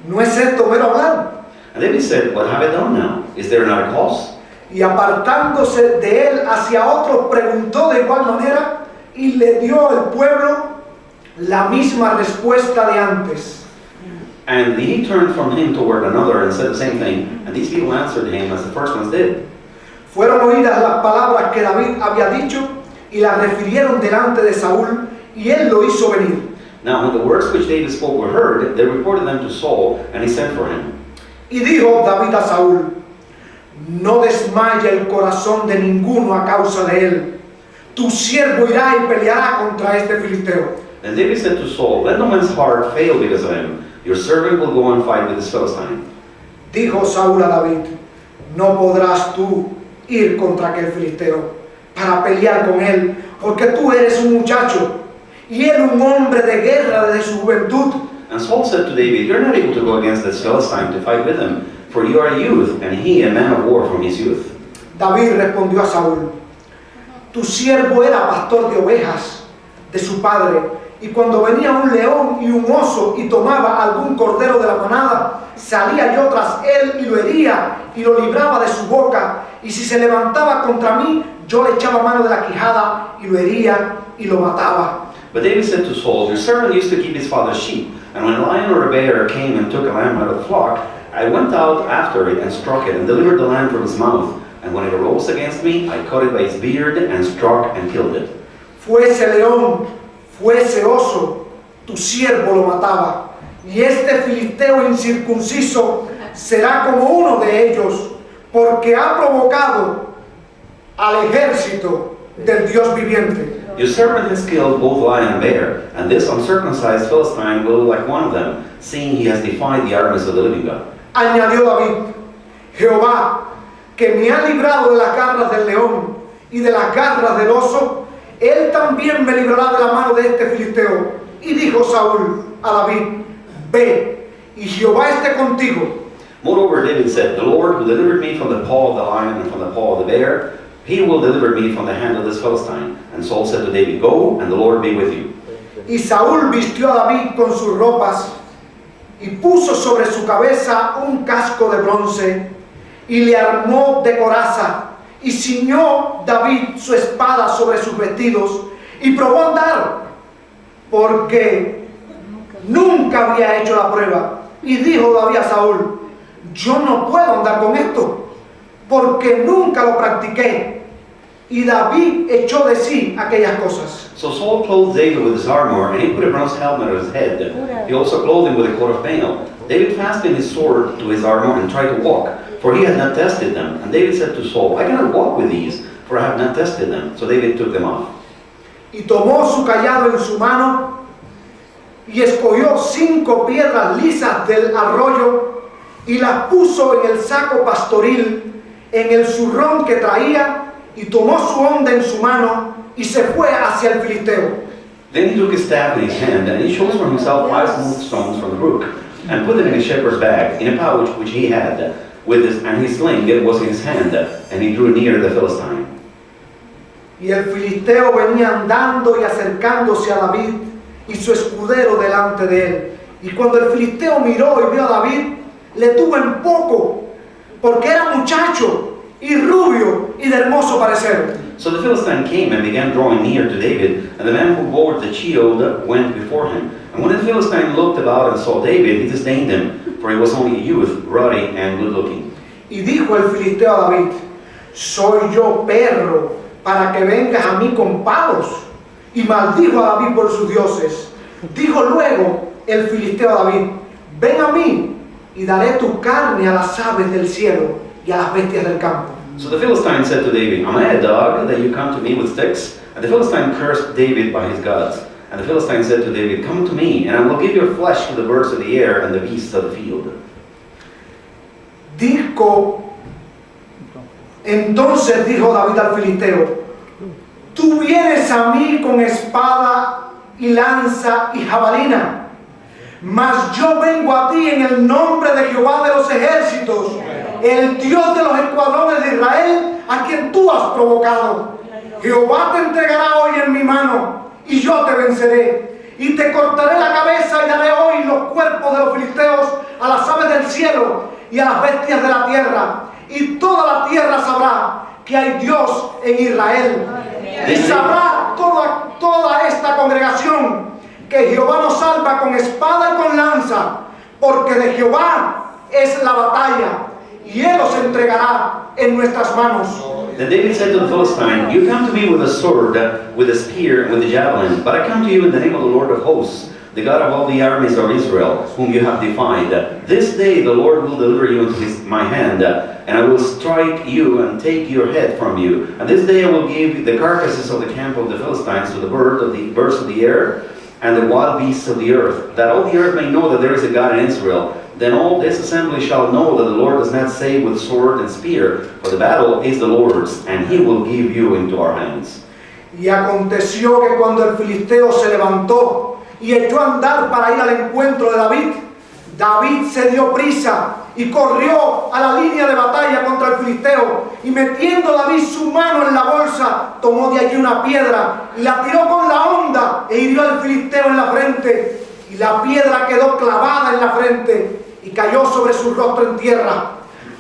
S3: ¿No es esto mero hablar?
S2: And David said, What have I done now? Is there not a cause?
S3: Y apartándose de él hacia otro, preguntó de igual manera, y le dio el pueblo la misma respuesta de antes.
S2: And he turned from him toward another and said the same thing, and these people answered him as the first ones did.
S3: Fueron oídas las palabras que David había dicho y las refirieron delante de Saúl, y él lo hizo venir.
S2: Now when the words which David spoke were heard, they reported them to Saul, and he sent for him.
S3: Y dijo David a Saúl: no desmaye el corazón de ninguno a causa de él. Tu siervo irá y peleará contra este filisteo.
S2: And David said to Saul, Let no man's heart fail because of him. Your servant will go and fight with this Philistine.
S3: Dijo Saúl a David: no podrás tú ir contra aquel filisteo para pelear con él, porque tú eres un muchacho y él un hombre de guerra desde su juventud.
S2: And Saul said to David, You're not able to go against this Philistine to fight with him, for you are a youth, and he a man of war from his youth.
S3: David respondió a Saúl: tu siervo era pastor de ovejas de su padre, Y cuando venía un león y un oso y tomaba algún cordero de la manada, salía yo tras él y lo hería y lo libraba de su boca. Y si se levantaba contra mí, yo le echaba mano de la quijada y lo hería y lo mataba.
S2: But David said to Saul, your servant used to keep his father's sheep, and when a lion or a bear came and took a lamb out of the flock, I went out after it and struck it, and delivered the lamb from its mouth. And when it arose against me, I caught it by its beard, and struck and killed it.
S3: Fuese león, fuese oso, tu siervo lo mataba. Y este filisteo incircunciso será como uno de ellos, porque ha provocado al ejército del Dios viviente.
S2: Your servant has killed both lion and bear, and this uncircumcised Philistine will be like one of them, seeing he has defied the armies of the living God.
S3: Añadió David, Jehová, que me ha librado de las garras del león y de las garras del oso, él también me librará de la mano de este filisteo. Y dijo Saúl a David, ve, y Jehová esté contigo.
S2: Moreover, David said, the Lord who delivered me from the paw of the lion and from the paw of the bear, he will deliver me from the hand of this Philistine. And Saul said to David, go, and the Lord be with you.
S3: Y Saúl vistió a David con sus ropas y puso sobre su cabeza un casco de bronce y le armó de coraza y ciñó David su espada sobre sus vestidos y probó a andar porque nunca había hecho la prueba. Y dijo David a Saúl, yo no puedo andar con esto porque nunca lo practiqué. Y David echó de sí aquellas cosas.
S2: So Saul clothed David with his armor, and he put a bronze helmet on his head. He also clothed him with a coat of mail. David fastened his sword to his armor and tried to walk, for he had not tested them. And David said to Saul, I cannot walk with these, for I have not tested them. So David took them off.
S3: Y tomó su cayado en su mano y escogió 5 piedras lisas del arroyo y las puso en el saco pastoril, en el zurrón que traía, y tomó su honda en su mano y se fue hacia el filisteo.
S2: Then he took his staff in his hand, and he chose for himself 5 smooth stones from the brook, and put them in his shepherd's bag, in a pouch which he had, and his sling was in his hand, and he drew near the Philistine.
S3: Y el filisteo venía andando y acercándose a David y su escudero delante de él. Y cuando el filisteo miró y vio a David, le tuvo en poco, porque era muchacho y rubio y de hermoso parecer.
S2: So the Philistine came and began drawing near to David, and the man who bore the shield went before him. And when the Philistine looked about and saw David, he disdained him, for he was only a youth, ruddy and good-looking.
S3: Y dijo el filisteo a David, ¿soy yo perro para que vengas a mí con palos? Y maldijo a David por sus dioses. Dijo luego el filisteo a David, ven a mí y daré tu carne a las aves del cielo y a las bestias del campo.
S2: So the Philistine said to David, am I a dog that you come to me with sticks? And the Philistine cursed David by his gods. And the Philistine said to David, come to me, and I will give your flesh to the birds of the air and the beasts of the field.
S3: Entonces dijo David al filisteo, tú vienes a mí con espada y lanza y jabalina, mas yo vengo a ti en el nombre de Jehová de los ejércitos, el Dios de los escuadrones de Israel, a quien tú has provocado. Jehová te entregará hoy en mi mano, y yo te venceré, y te cortaré la cabeza, y daré hoy los cuerpos de los filisteos a las aves del cielo y a las bestias de la tierra, y toda la tierra sabrá que hay Dios en Israel. Y sabrá toda esta congregación que Jehová nos salva con espada y con lanza, porque de Jehová es la batalla, y Él os entregará en nuestras manos.
S2: Then David said to the Philistine, you come to me with a sword, with a spear, and with a javelin, but I come to you in the name of the Lord of hosts, the God of all the armies of Israel, whom you have defied. This day the Lord will deliver you into my hand, and I will strike you and take your head from you. And this day I will give the carcasses of the camp of the Philistines to the birds of the air, and the wild beasts of the earth, that all the earth may know that there is a God in Israel. Then all this assembly shall know that the Lord does not save with sword and spear, for the battle is the Lord's, and he will give you into our hands.
S3: Y aconteció que cuando el filisteo se levantó y echó a andar para ir al encuentro de David, David se dio prisa y corrió a la línea de batalla contra el filisteo, y metiendo David su mano en la bolsa, tomó de allí una piedra y la tiró con la honda e hirió al filisteo en la frente, y la piedra quedó clavada en la frente y cayó sobre su rostro en tierra.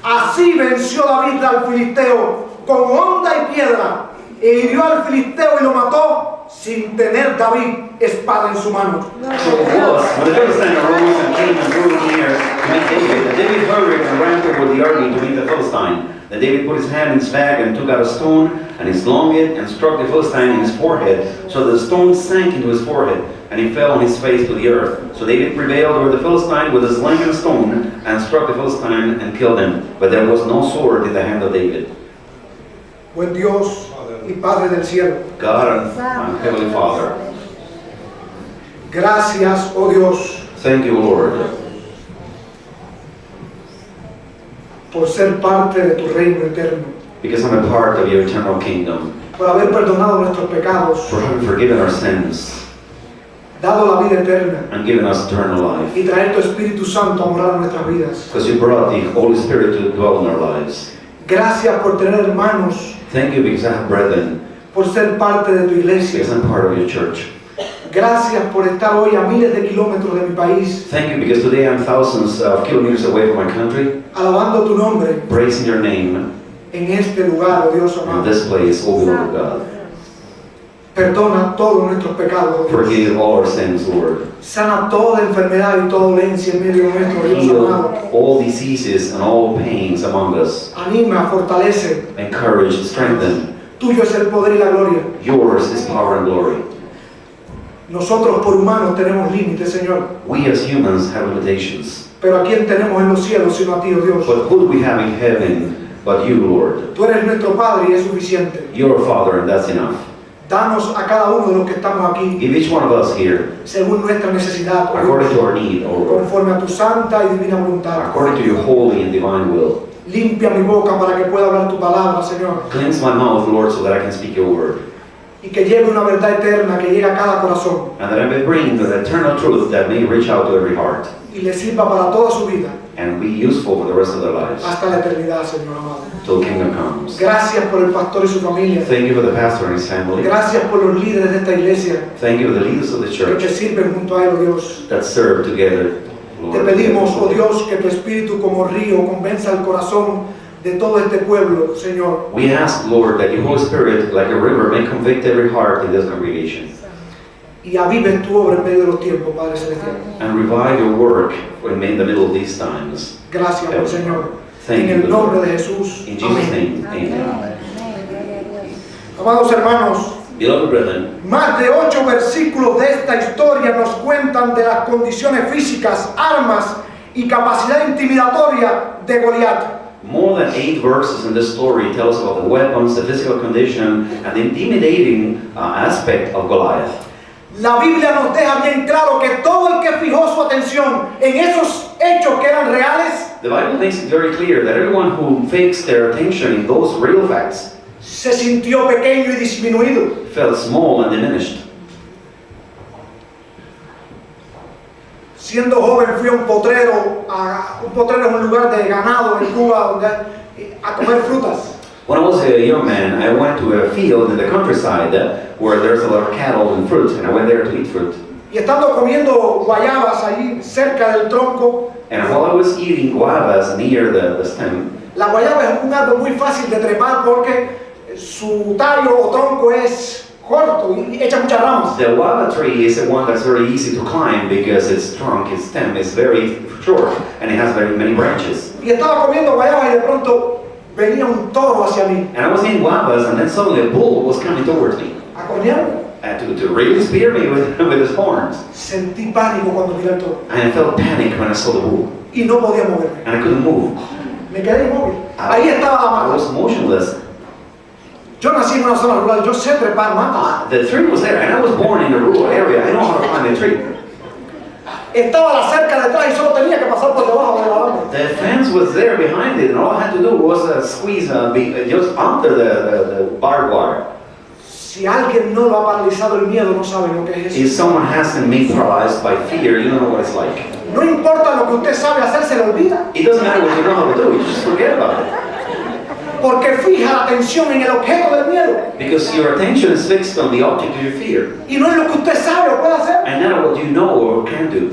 S3: Así venció David al filisteo con honda y piedra, e hirió al filisteo y lo mató sin tener David espada en su mano.
S2: So it was, when the Philistine arose and came and drew near to meet David, and David hurried and ran toward the army to meet the Philistine. Then David put his hand in his bag and took out a stone, and he slung it and struck the Philistine in his forehead, so that the stone sank into his forehead, and he fell on his face to the earth. So David prevailed over the Philistine with a sling and a stone, and struck the Philistine and killed him. But there was no sword in the hand of David.
S3: Buen Dios y Padre del cielo,
S2: God and Heavenly Father,
S3: gracias, oh Dios,
S2: thank you, Lord,
S3: por ser parte de tu reino eterno,
S2: because I'm a part of your eternal kingdom,
S3: por haber perdonado nuestros pecados,
S2: for having forgiven our sins
S3: dado la vida eterna
S2: and given us eternal life,
S3: y traer tu Espíritu Santo a morar en nuestras vidas.
S2: because you brought the Holy Spirit to dwell in our lives.
S3: Gracias por tener hermanos,
S2: Thank you because I have brethren,
S3: por ser parte de tu iglesia.
S2: because I'm part of your church.
S3: Gracias por estar hoy a miles de kilómetros de mi país,
S2: Thank you because today I'm thousands of kilometers away from my country,
S3: alabando tu nombre
S2: praising your name
S3: en este lugar, oh Dios
S2: in
S3: amado.
S2: this place, O Lord God.
S3: Perdona todos nuestros pecados, oh Dios.
S2: Forgive all our sins, Lord.
S3: Sana toda enfermedad y toda dolencia en medio nuestro, Dios amado.
S2: Heal all diseases and all pains among us.
S3: Anima, fortalece.
S2: Encourage, strengthen.
S3: Tuyo es el poder y la gloria.
S2: Yours is power and glory.
S3: Nosotros por humanos tenemos límites, Señor.
S2: We as humans have limitations.
S3: Pero ¿a quién tenemos en los cielos sino a ti, oh Dios?
S2: But who do we have in heaven but you, Lord?
S3: Tú eres nuestro Padre y es suficiente.
S2: You're a Father and that's enough.
S3: Danos a cada uno de los que estamos aquí,
S2: Give each one of us here,
S3: según nuestra necesidad, oh
S2: according
S3: Dios,
S2: to our need, O Lord,
S3: conforme a tu santa y divina voluntad.
S2: according to your holy and divine will.
S3: Limpia mi boca para que pueda hablar tu palabra, Señor,
S2: Cleanse my mouth, Lord, so that I can speak your word,
S3: y que lleve una verdad eterna que llegue a cada corazón
S2: and that I may bring the eternal truth that may reach out to every heart
S3: y le sirva para toda su vida,
S2: and be useful for the rest of their lives
S3: hasta la eternidad, Señor amado.
S2: till kingdom comes.
S3: Gracias por el pastor y su familia.
S2: Thank you for the pastor and his family.
S3: Gracias por los líderes de esta iglesia
S2: Thank you for the leaders of the
S3: que
S2: church
S3: te sirven junto a él, oh Dios.
S2: that serve together,
S3: Te
S2: Lord.
S3: pedimos, oh Dios, que tu espíritu como río convenza el corazón de todo este pueblo, Señor.
S2: We ask, Lord, that your Holy Spirit, like a river, may convict every heart in this congregation
S3: Y avives tu obra en medio de los tiempos, Padre Celestial.
S2: and revive your work in the middle of these times.
S3: Gracias, oh Señor.
S2: Thank
S3: En
S2: you,
S3: el nombre
S2: Lord.
S3: de Jesús.
S2: In Jesus'
S3: Amén.
S2: name, amen.
S3: Amados hermanos,
S2: Beloved brethren,
S3: más de 8 versículos de esta historia nos cuentan de las condiciones físicas, armas y capacidad intimidatoria de Goliat.
S2: more than 8 verses in this story tell us about the weapons, the physical condition, and the intimidating aspect of Goliath.
S3: La Biblia nos deja bien claro que todo el que fijó su atención en esos hechos que eran reales,
S2: The Bible makes it very clear that everyone who fixed their attention in those real facts
S3: se sintió pequeño y disminuido.
S2: felt small and diminished.
S3: Siendo joven fui a un potrero es un lugar de ganado en Cuba donde, a comer frutas.
S2: When I was a young man, I went to a field in the countryside where there's a lot of cattle and fruit, and I went there to eat fruit.
S3: Y estando comiendo guayabas allí cerca del tronco,
S2: And while I was eating guavas near the stem,
S3: la guayaba es un árbol muy fácil de trepar porque su tallo o tronco es corto y echa muchas ramas.
S2: the guava tree is the one that's very easy to climb because its trunk, its stem is very short and it has very many branches.
S3: Y estaba comiendo guayabas y de pronto venía un toro hacia mí
S2: And I was eating guavas and then suddenly a bull was coming towards me
S3: a cornearme.
S2: to really spear me with his horns.
S3: Sentí pánico cuando miré al toro
S2: And I felt panic when I saw the bull
S3: y no podía moverme.
S2: and I couldn't move.
S3: Me quedé inmóvil. Ahí estaba la
S2: I
S3: mata.
S2: was motionless.
S3: Yo nací en una zona rural, yo sé trepar matas.
S2: The tree was there and I was born in a rural area. I know how to climb a tree.
S3: Estaba la cerca detrás y solo tenía que pasar por debajo de la banda.
S2: The fence was there behind it and all I had to do was squeeze just under the barbed wire.
S3: Si alguien no lo ha paralizado el miedo, no sabe lo que es
S2: If
S3: eso.
S2: someone hasn't been paralyzed by fear, you don't know what it's like.
S3: No importa lo que usted sabe hacer, se le olvida.
S2: It doesn't matter what you know how to do, you just forget about it.
S3: Porque fija la atención en el objeto del miedo
S2: Because your attention is fixed on the object of your fear,
S3: y no en lo que usted sabe o puede hacer.
S2: and not what you know or can do.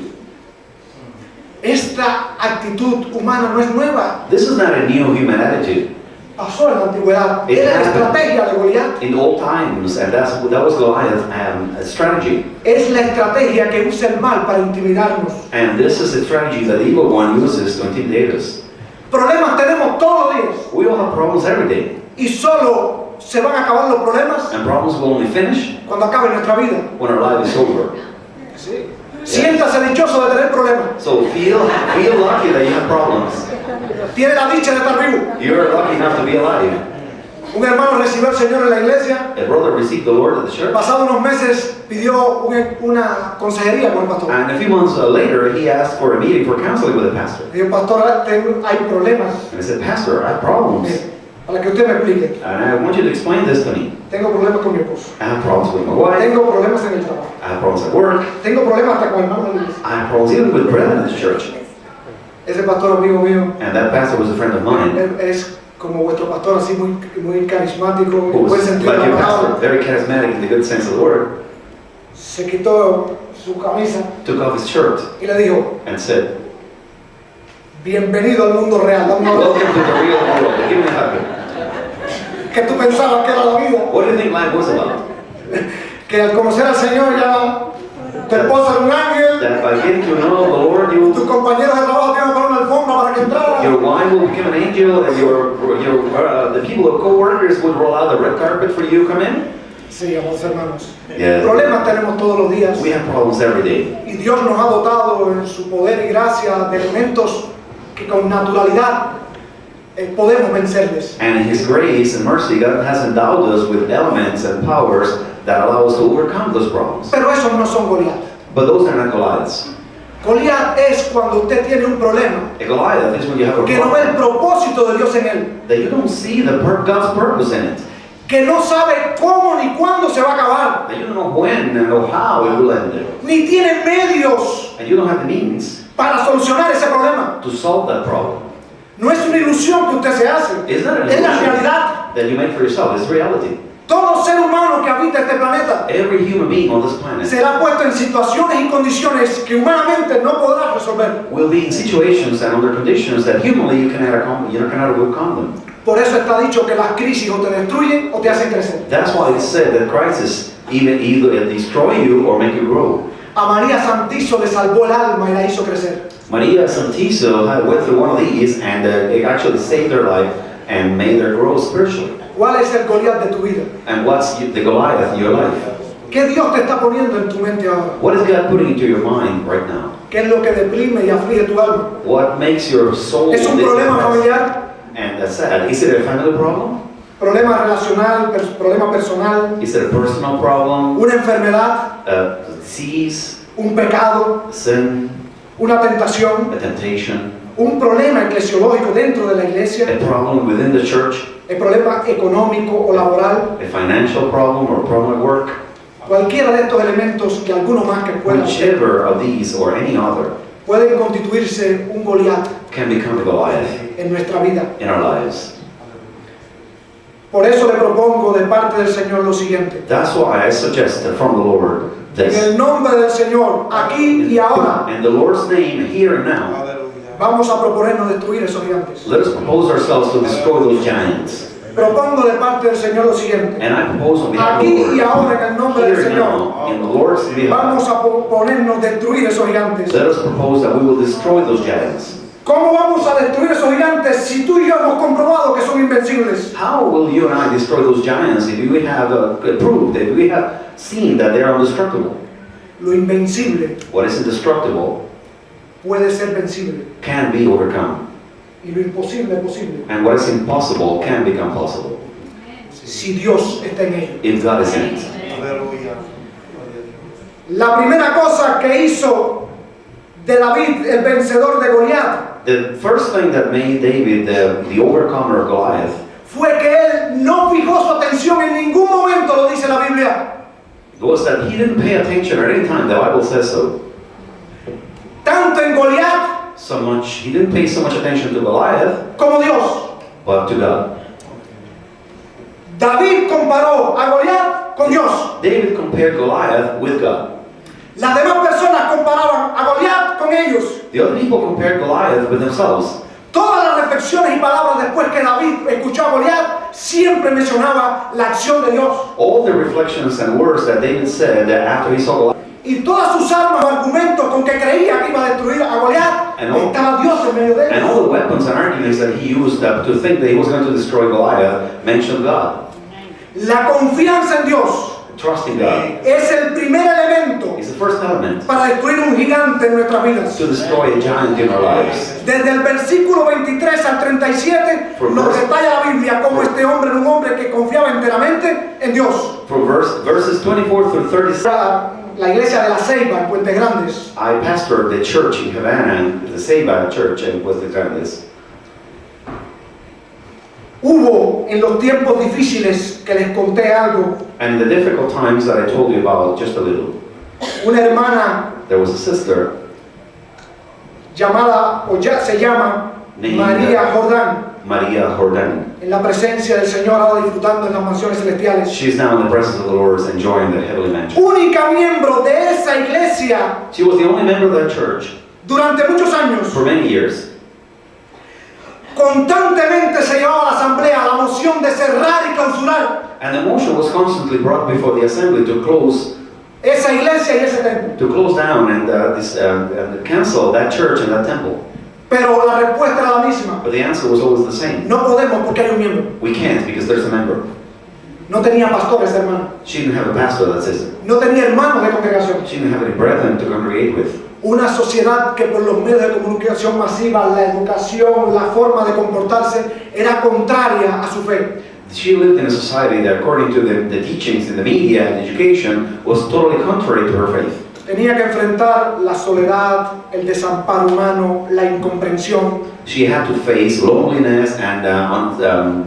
S3: Esta actitud humana no es nueva.
S2: This is not a new human attitude.
S3: Pasó en la antigüedad.
S2: It
S3: Era la
S2: happened.
S3: estrategia de Goliat.
S2: In old times, and that was Goliath's strategy.
S3: Es la estrategia que usa el mal para intimidarnos.
S2: And this is the strategy that the evil one uses to intimidate us.
S3: Problemas tenemos todos los días
S2: We all have problems every day,
S3: y solo se van a acabar los problemas
S2: and problems will only finish
S3: cuando acabe nuestra vida.
S2: when our life is over.
S3: Siéntase dichoso de tener problemas.
S2: So feel lucky that you have problems.
S3: Tiene la dicha de estar vivo.
S2: You're lucky enough to be alive.
S3: Un hermano recibió al Señor en la iglesia.
S2: A brother received the Lord at the church,
S3: Pasado unos meses pidió una consejería con el pastor.
S2: and a few months later he asked for a meeting for counseling with the pastor.
S3: Dijo, pastor, hay problemas.
S2: And I said, Pastor, I have problems,
S3: Para que usted me explique.
S2: and I want you to explain this to me.
S3: Tengo problemas con mi esposo.
S2: I have problems with my wife,
S3: Tengo problemas en el trabajo.
S2: I have problems at work,
S3: Tengo problemas hasta con el hermano de la iglesia.
S2: I have problems even with brethren in the church.
S3: Ese pastor amigo mío
S2: And that pastor was a friend of mine,
S3: es como vuestro pastor, así muy carismático,
S2: who
S3: en buen
S2: was
S3: sentido
S2: like
S3: de
S2: your
S3: la
S2: pastor,
S3: palabra.
S2: very charismatic in the good sense of the word,
S3: Se quitó su camisa
S2: took off his shirt
S3: y le dijo,
S2: and said,
S3: bienvenido al mundo real. Dame un abrazo.
S2: Welcome to the real world, give me a hug.
S3: Que tú pensabas que era la vida.
S2: What do you think life was about?
S3: Que al conocer al Señor ya tu esposa era un ángel,
S2: That by getting to know the Lord,
S3: tus compañeros de trabajo te iban a poner una alfombra para que entrara.
S2: your wife will become an angel, and the people of co-workers would roll out the red carpet for you to come in.
S3: Sí, amados hermanos.
S2: Yes.
S3: Problemas tenemos todos los días.
S2: We have problems every day.
S3: Y Dios nos ha dotado en su poder y gracia de elementos que con naturalidad podemos vencerles.
S2: And in His grace and mercy, God has endowed us with elements and powers that allow us to overcome those problems.
S3: Pero esos no son Goliat.
S2: But those are not Goliaths.
S3: Goliat es cuando usted tiene un problema
S2: A Goliath is when you have a
S3: que no ve el
S2: problem
S3: propósito de Dios en él,
S2: that you don't see God's purpose in it,
S3: que no sabe cómo ni cuándo se va a acabar,
S2: that you don't know when and know how it will end,
S3: ni tiene medios
S2: and you don't have the means
S3: para solucionar ese problema.
S2: to solve that problem.
S3: No es una ilusión que usted se hace,
S2: It's not an
S3: es la
S2: illusion
S3: realidad.
S2: that you make for yourself, it's reality.
S3: Todo ser humano que habita este planeta
S2: Every human being on this planet
S3: será puesto en situaciones y condiciones que humanamente no podrá resolver.
S2: will be in situations and under conditions that humanly you cannot overcome them.
S3: Por eso está dicho que las crisis o te destruyen o te hacen crecer.
S2: That's why it's said that crisis either destroy you or make you grow.
S3: A María Santizo le salvó el alma y la hizo crecer.
S2: Maria Santiso went through one of these, and it actually saved their life and made her grow spiritually.
S3: ¿Cuál es el Goliat de tu vida?
S2: And what's the Goliath in your life?
S3: ¿Qué Dios te está poniendo en tu mente ahora?
S2: What is God putting into your mind right now?
S3: ¿Qué es lo que deprime y aflige tu alma?
S2: What makes your soul
S3: ¿Es un problema
S2: depressed?
S3: familiar?
S2: And that's sad. Is it a family problem?
S3: ¿Problema relacional? ¿Problema personal?
S2: Is it a personal problem?
S3: ¿Una enfermedad?
S2: A disease?
S3: ¿Un pecado?
S2: Sin?
S3: ¿Una tentación?
S2: A temptation?
S3: ¿Un problema eclesiológico dentro de la iglesia?
S2: A problem within the church?
S3: ¿El problema económico o laboral?
S2: A financial problem or a problem at work?
S3: Cualquiera de estos elementos y alguno más que puedan ser,
S2: Whichever of these or any other
S3: pueden constituirse un Goliat
S2: can become a Goliath
S3: en nuestra vida.
S2: in our lives.
S3: Por eso le propongo de parte del Señor lo siguiente.
S2: That's why I suggest that from the Lord
S3: En
S2: this.
S3: el nombre del Señor, aquí y ahora,
S2: In the Lord's name, here and now,
S3: vamos a proponernos destruir esos gigantes.
S2: let us propose ourselves to destroy those giants.
S3: Propongo de parte del Señor lo siguiente.
S2: And I propose on behalf of the
S3: Aquí y
S2: Lord,
S3: ahora en el nombre del
S2: here and
S3: Señor,
S2: now, in the Lord's behalf,
S3: vamos a ponernos destruir esos gigantes.
S2: let us propose that we will destroy those giants.
S3: ¿Cómo vamos a destruir esos gigantes si tú y yo hemos comprobado que son invencibles?
S2: How will you and I destroy those giants if we have proved, if we have seen that they are indestructible?
S3: Lo invencible
S2: What is indestructible
S3: puede ser vencible
S2: can be overcome,
S3: y lo imposible es posible
S2: and what is impossible can become possible
S3: si Dios está en ello.
S2: if God is in it.
S3: La primera cosa que hizo de David el vencedor de Goliat
S2: The first thing that made David the overcomer of Goliath
S3: fue que él no fijó su atención en ningún momento, lo dice la Biblia,
S2: was that he didn't pay attention at any time. The Bible says so.
S3: tanto en Goliat
S2: He didn't pay so much attention to Goliath,
S3: como Dios.
S2: but to God.
S3: David comparó a Goliat con Dios.
S2: David compared Goliath with God.
S3: Las demás personas comparaban a Goliat con ellos.
S2: The other people compared Goliath with themselves.
S3: Todas las reflexiones y palabras después que David escuchó a Goliat siempre mencionaba la acción de Dios.
S2: All the reflections and words that David said after he saw Goliath,
S3: Y todas sus armas o argumentos con que creía que iba a destruir a Goliat, estaba Dios en medio de
S2: and all
S3: ellos.
S2: the weapons and arguments that he used to think that he was going to destroy Goliath mentioned God.
S3: La confianza en Dios
S2: Trusting God
S3: es el primer elemento
S2: is the first element
S3: para destruir un gigante en nuestras vidas.
S2: to destroy a giant in our lives.
S3: Desde el versículo 23 al 37 nos detalla la Biblia cómo este hombre era un hombre que confiaba enteramente en Dios.
S2: From verses 24 through 36,
S3: La iglesia de la Ceiba en Puentes Grandes.
S2: I pastored the church in Havana, the Ceiba Church in Puerto Grandes.
S3: Hubo en los tiempos difíciles que les conté algo,
S2: And in the difficult times that I told you about just a little,
S3: una hermana
S2: there was a sister
S3: llamada, o ya se llama, María Jordán,
S2: Maria Jordan.
S3: en la presencia del Señor, ahora disfrutando en las mansiones celestiales.
S2: She's now in the presence of the Lord enjoying the heavenly mansion.
S3: Única miembro de esa iglesia
S2: She was the only member of that church
S3: durante muchos años.
S2: for many years.
S3: Constantemente se llevaba a la asamblea la moción de cerrar y clausurar
S2: And the motion was constantly brought before the assembly to close
S3: esa iglesia y ese templo.
S2: down and cancel that church and that temple.
S3: Pero la respuesta era la misma.
S2: But the answer was always the same.
S3: No podemos porque hay un miembro.
S2: We can't because there's a member.
S3: No tenía pastores, hermano.
S2: She didn't have a pastor, that sister.
S3: No tenía hermanos de congregación.
S2: She didn't have any brethren to congregate with.
S3: Una sociedad que por los medios de comunicación masiva, la educación, la forma de comportarse era contraria a su fe.
S2: She lived in a society that, according to the teachings in the media and education, was totally contrary to her faith.
S3: Tenía que enfrentar la soledad, el desamparo humano, la incomprensión.
S2: She had to face loneliness and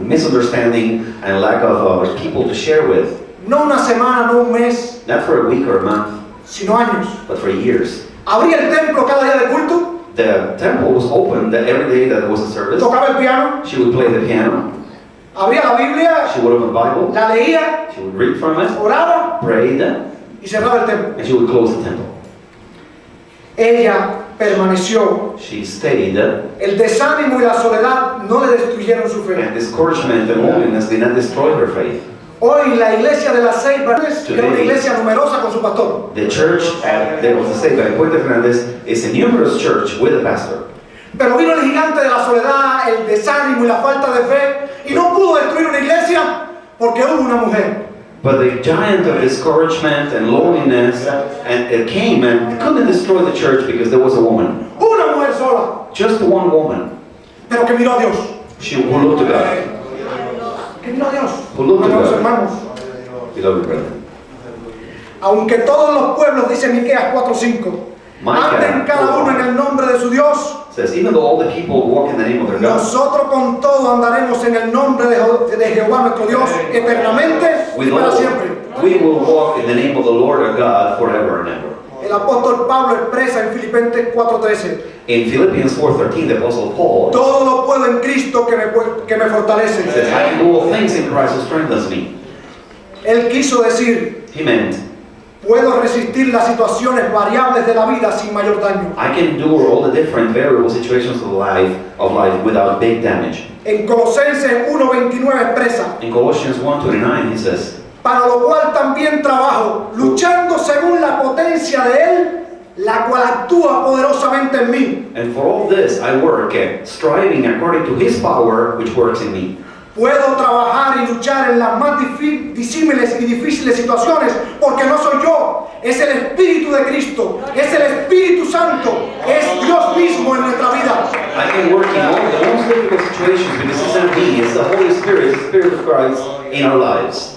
S2: misunderstanding and lack of people to share with.
S3: No una semana, no un mes,
S2: Not for a week or a month,
S3: sino años.
S2: but for years.
S3: Abría el templo cada día de culto,
S2: The temple was open every day that there was a service.
S3: tocaba el piano,
S2: She would play the piano.
S3: abría la Biblia,
S2: She would open the Bible.
S3: la leía,
S2: She would read from it,
S3: oraba
S2: prayed,
S3: y cerraba el templo.
S2: and she would close the temple.
S3: Ella permaneció.
S2: She stayed,
S3: El desánimo y la soledad no le destruyeron su fe.
S2: and discouragement and loneliness did not destroy her faith.
S3: Hoy la iglesia de las Ceiba es una iglesia numerosa con su pastor.
S2: The church at there was a state by Puerto Fernandez is a numerous church with a pastor.
S3: Pero vino el gigante de la soledad, el desánimo y la falta de fe y no pudo destruir una iglesia porque hubo una mujer.
S2: But the giant of discouragement and loneliness and it came and couldn't destroy the church because there was a woman.
S3: Una mujer sola,
S2: Just one woman.
S3: pero que miró a Dios.
S2: Who looked to God.
S3: Que miró a Dios.
S2: Who looked to
S3: Amados
S2: God.
S3: hermanos,
S2: Beloved brethren.
S3: aunque todos los pueblos, dice Miqueas 4:5, anden cada uno en el nombre de su Dios,
S2: Says, even though all the people walk in the name of their God,
S3: nosotros con todo andaremos en el nombre de Jehová nuestro Dios eternamente y
S2: with
S3: para
S2: all,
S3: siempre.
S2: we will walk in the name of the Lord our God forever and ever.
S3: El apóstol Pablo expresa en Filipenses 4:13,
S2: In Philippians 4:13, the Apostle Paul
S3: todo lo puedo en Cristo que me fortalece.
S2: says, I can do all things in Christ who strengthens me.
S3: Él quiso decir,
S2: He meant,
S3: puedo resistir las situaciones variables de la vida sin mayor daño.
S2: I can endure all the different variable situations of life without big damage.
S3: En Colosenses 1:29 expresa,
S2: In Colossians 1:29, he says,
S3: para lo cual también trabajo, luchando según la potencia de Él, la cual actúa poderosamente en mí.
S2: and for all this I work, striving according to his power which works in me.
S3: Puedo trabajar y luchar en las más disímiles y difíciles situaciones porque no soy yo, es el Espíritu de Cristo, es el Espíritu Santo, es Dios mismo en nuestra vida.
S2: I can work in all the most difficult situations because it's not me, it's the Holy Spirit, the Spirit of Christ in our lives.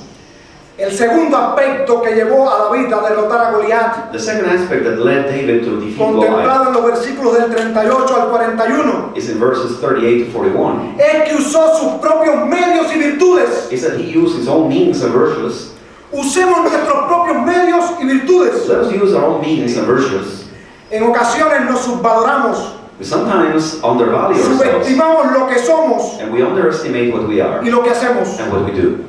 S3: El segundo aspecto que llevó a David a derrotar a Goliat,
S2: The second aspect that led David to defeat Goliath
S3: contemplado en los versículos del 38 al 41,
S2: is in verses 38 to 41.
S3: es que usó sus propios medios y virtudes.
S2: Is that he used his own means and virtues.
S3: Usemos nuestros propios medios y virtudes.
S2: Let us use our own means and virtues.
S3: En ocasiones nos subvaloramos,
S2: We sometimes undervalue ourselves
S3: subestimamos lo que somos
S2: and we underestimate what we are
S3: y lo que hacemos.
S2: and what we do.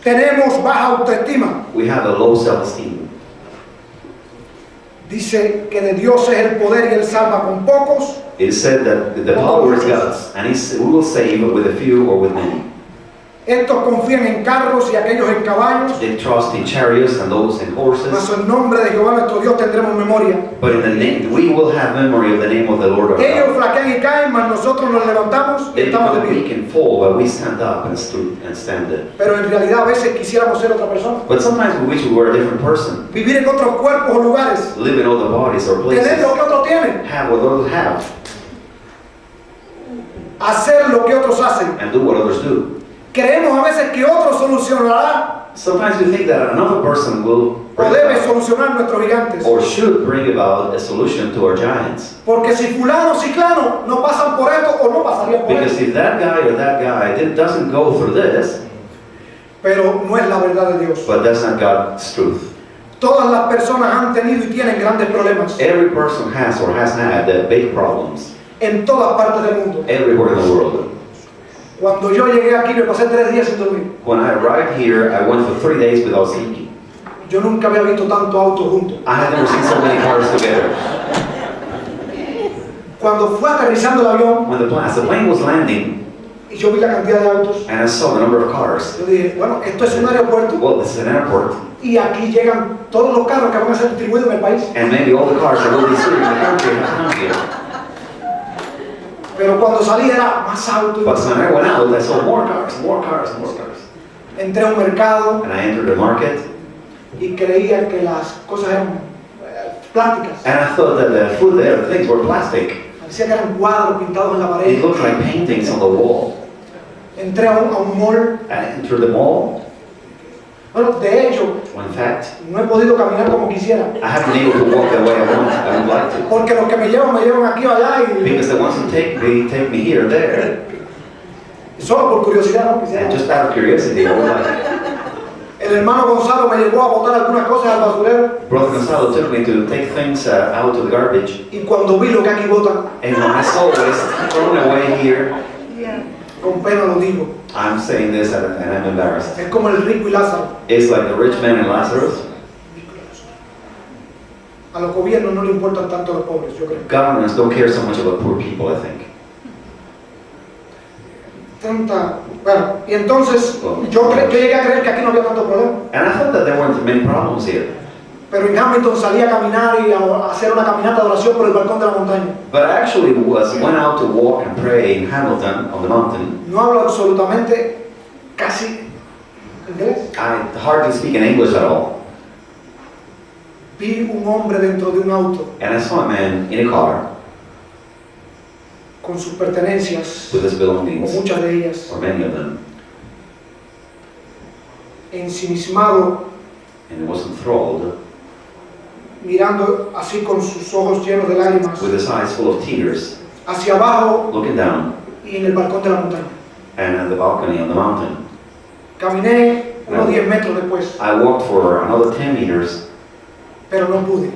S3: Tenemos baja autoestima.
S2: We have a low self-esteem.
S3: Dice que de Dios es el poder y Él salva con pocos.
S2: It is said that the power is God's, and we will save with a few or with many.
S3: Estos confían en carros y aquellos en caballos.
S2: They trust in chariots and those in horses.
S3: Mas en nombre de Jehová nuestro Dios tendremos memoria.
S2: But in the name, we will have memory of the name of the Lord our
S3: Ellos
S2: God.
S3: flaquean y caen, mas nosotros nos levantamos y
S2: They
S3: estamos de
S2: become
S3: pie.
S2: weak and fall, but we stand up and stand there.
S3: Pero en realidad a veces quisiéramos ser otra persona.
S2: But sometimes we wish we were a different person.
S3: Vivir en otros cuerpos o lugares.
S2: Live in other bodies or
S3: Tener
S2: places.
S3: lo que otros tienen.
S2: Have what others have.
S3: Hacer lo que otros hacen.
S2: And do what others do.
S3: Creemos a veces que otro solucionará
S2: Sometimes we think that another person will
S3: o
S2: bring
S3: debe
S2: about,
S3: solucionar nuestros gigantes.
S2: or should bring about a solution to our giants.
S3: Porque si fulano o ciclano no pasan por esto o no pasarían por
S2: Because
S3: esto.
S2: if that guy or that guy doesn't go through this,
S3: Pero no es la verdad de Dios.
S2: but that's not God's truth.
S3: Todas las personas han tenido y tienen grandes problemas
S2: Every person has or has had big problems
S3: en todas partes del mundo.
S2: everywhere in the world.
S3: Cuando yo llegué aquí me pasé 3 días sin dormir.
S2: When I arrived here, I went for 3 days without sleeping.
S3: Yo nunca había visto tanto auto juntos.
S2: I had never seen so many cars together.
S3: Cuando fue aterrizando el avión
S2: When the plane was landing,
S3: y yo vi la cantidad de autos,
S2: and I saw the number of cars.
S3: yo dije, bueno, esto es un aeropuerto
S2: Well, this is an airport,
S3: y aquí llegan todos los carros que van a ser distribuidos en el país.
S2: and maybe all the cars that will be served in the country have come here.
S3: Pero cuando salí era más autos.
S2: But when I went out, I saw more cars, more cars, more cars.
S3: Entré a un mercado
S2: And I entered the market,
S3: y creía que las cosas eran plásticas.
S2: and I thought that the food there, the things were plastic.
S3: Parecía que eran cuadros pintados en la
S2: It
S3: pared.
S2: looked like paintings on the wall.
S3: Entré a un mall.
S2: I entered the mall.
S3: Bueno, de hecho,
S2: When in fact,
S3: no he podido caminar como quisiera.
S2: I haven't been able to walk the way I would like to.
S3: Porque los que me llevan aquí o allá y
S2: Because the ones who take me here or there,
S3: solo por curiosidad, ¿no? Quisiera.
S2: and just out of curiosity, I would like.
S3: El hermano Gonzalo me llevó a botar algunas cosas al basurero
S2: Brother Gonzalo took me to take things out to the garbage,
S3: y cuando vi lo que aquí botan,
S2: and when I saw this thrown away here,
S3: con pena lo digo.
S2: I'm saying this and I'm embarrassed.
S3: Es como el rico y Lázaro.
S2: It's like the rich man and Lazarus.
S3: A los gobiernos no le importan tanto los pobres, yo creo.
S2: Governments don't care so much about poor people, I think.
S3: Bueno, y entonces yo llegué a creer que aquí no había tanto problema.
S2: And I thought that there weren't many problems here.
S3: Pero en Hamilton salí a caminar y a hacer una caminata de oración por el balcón de la montaña.
S2: But I actually went out to walk and pray in Hamilton on the mountain.
S3: No hablo absolutamente casi inglés.
S2: I hardly speak in English at all.
S3: Vi un hombre dentro de un auto
S2: And I saw a man in a car
S3: con sus pertenencias,
S2: with his
S3: o
S2: belongings,
S3: muchas de ellas,
S2: or many of them,
S3: ensimismado,
S2: and he was enthralled
S3: mirando así con sus ojos llenos de lágrimas
S2: with his eyes full of tears,
S3: hacia abajo
S2: looking down
S3: y en el balcón de la montaña.
S2: and at the balcony on the mountain.
S3: Caminé unos 10 metros después,
S2: I walked for another 10 meters,
S3: pero no pude.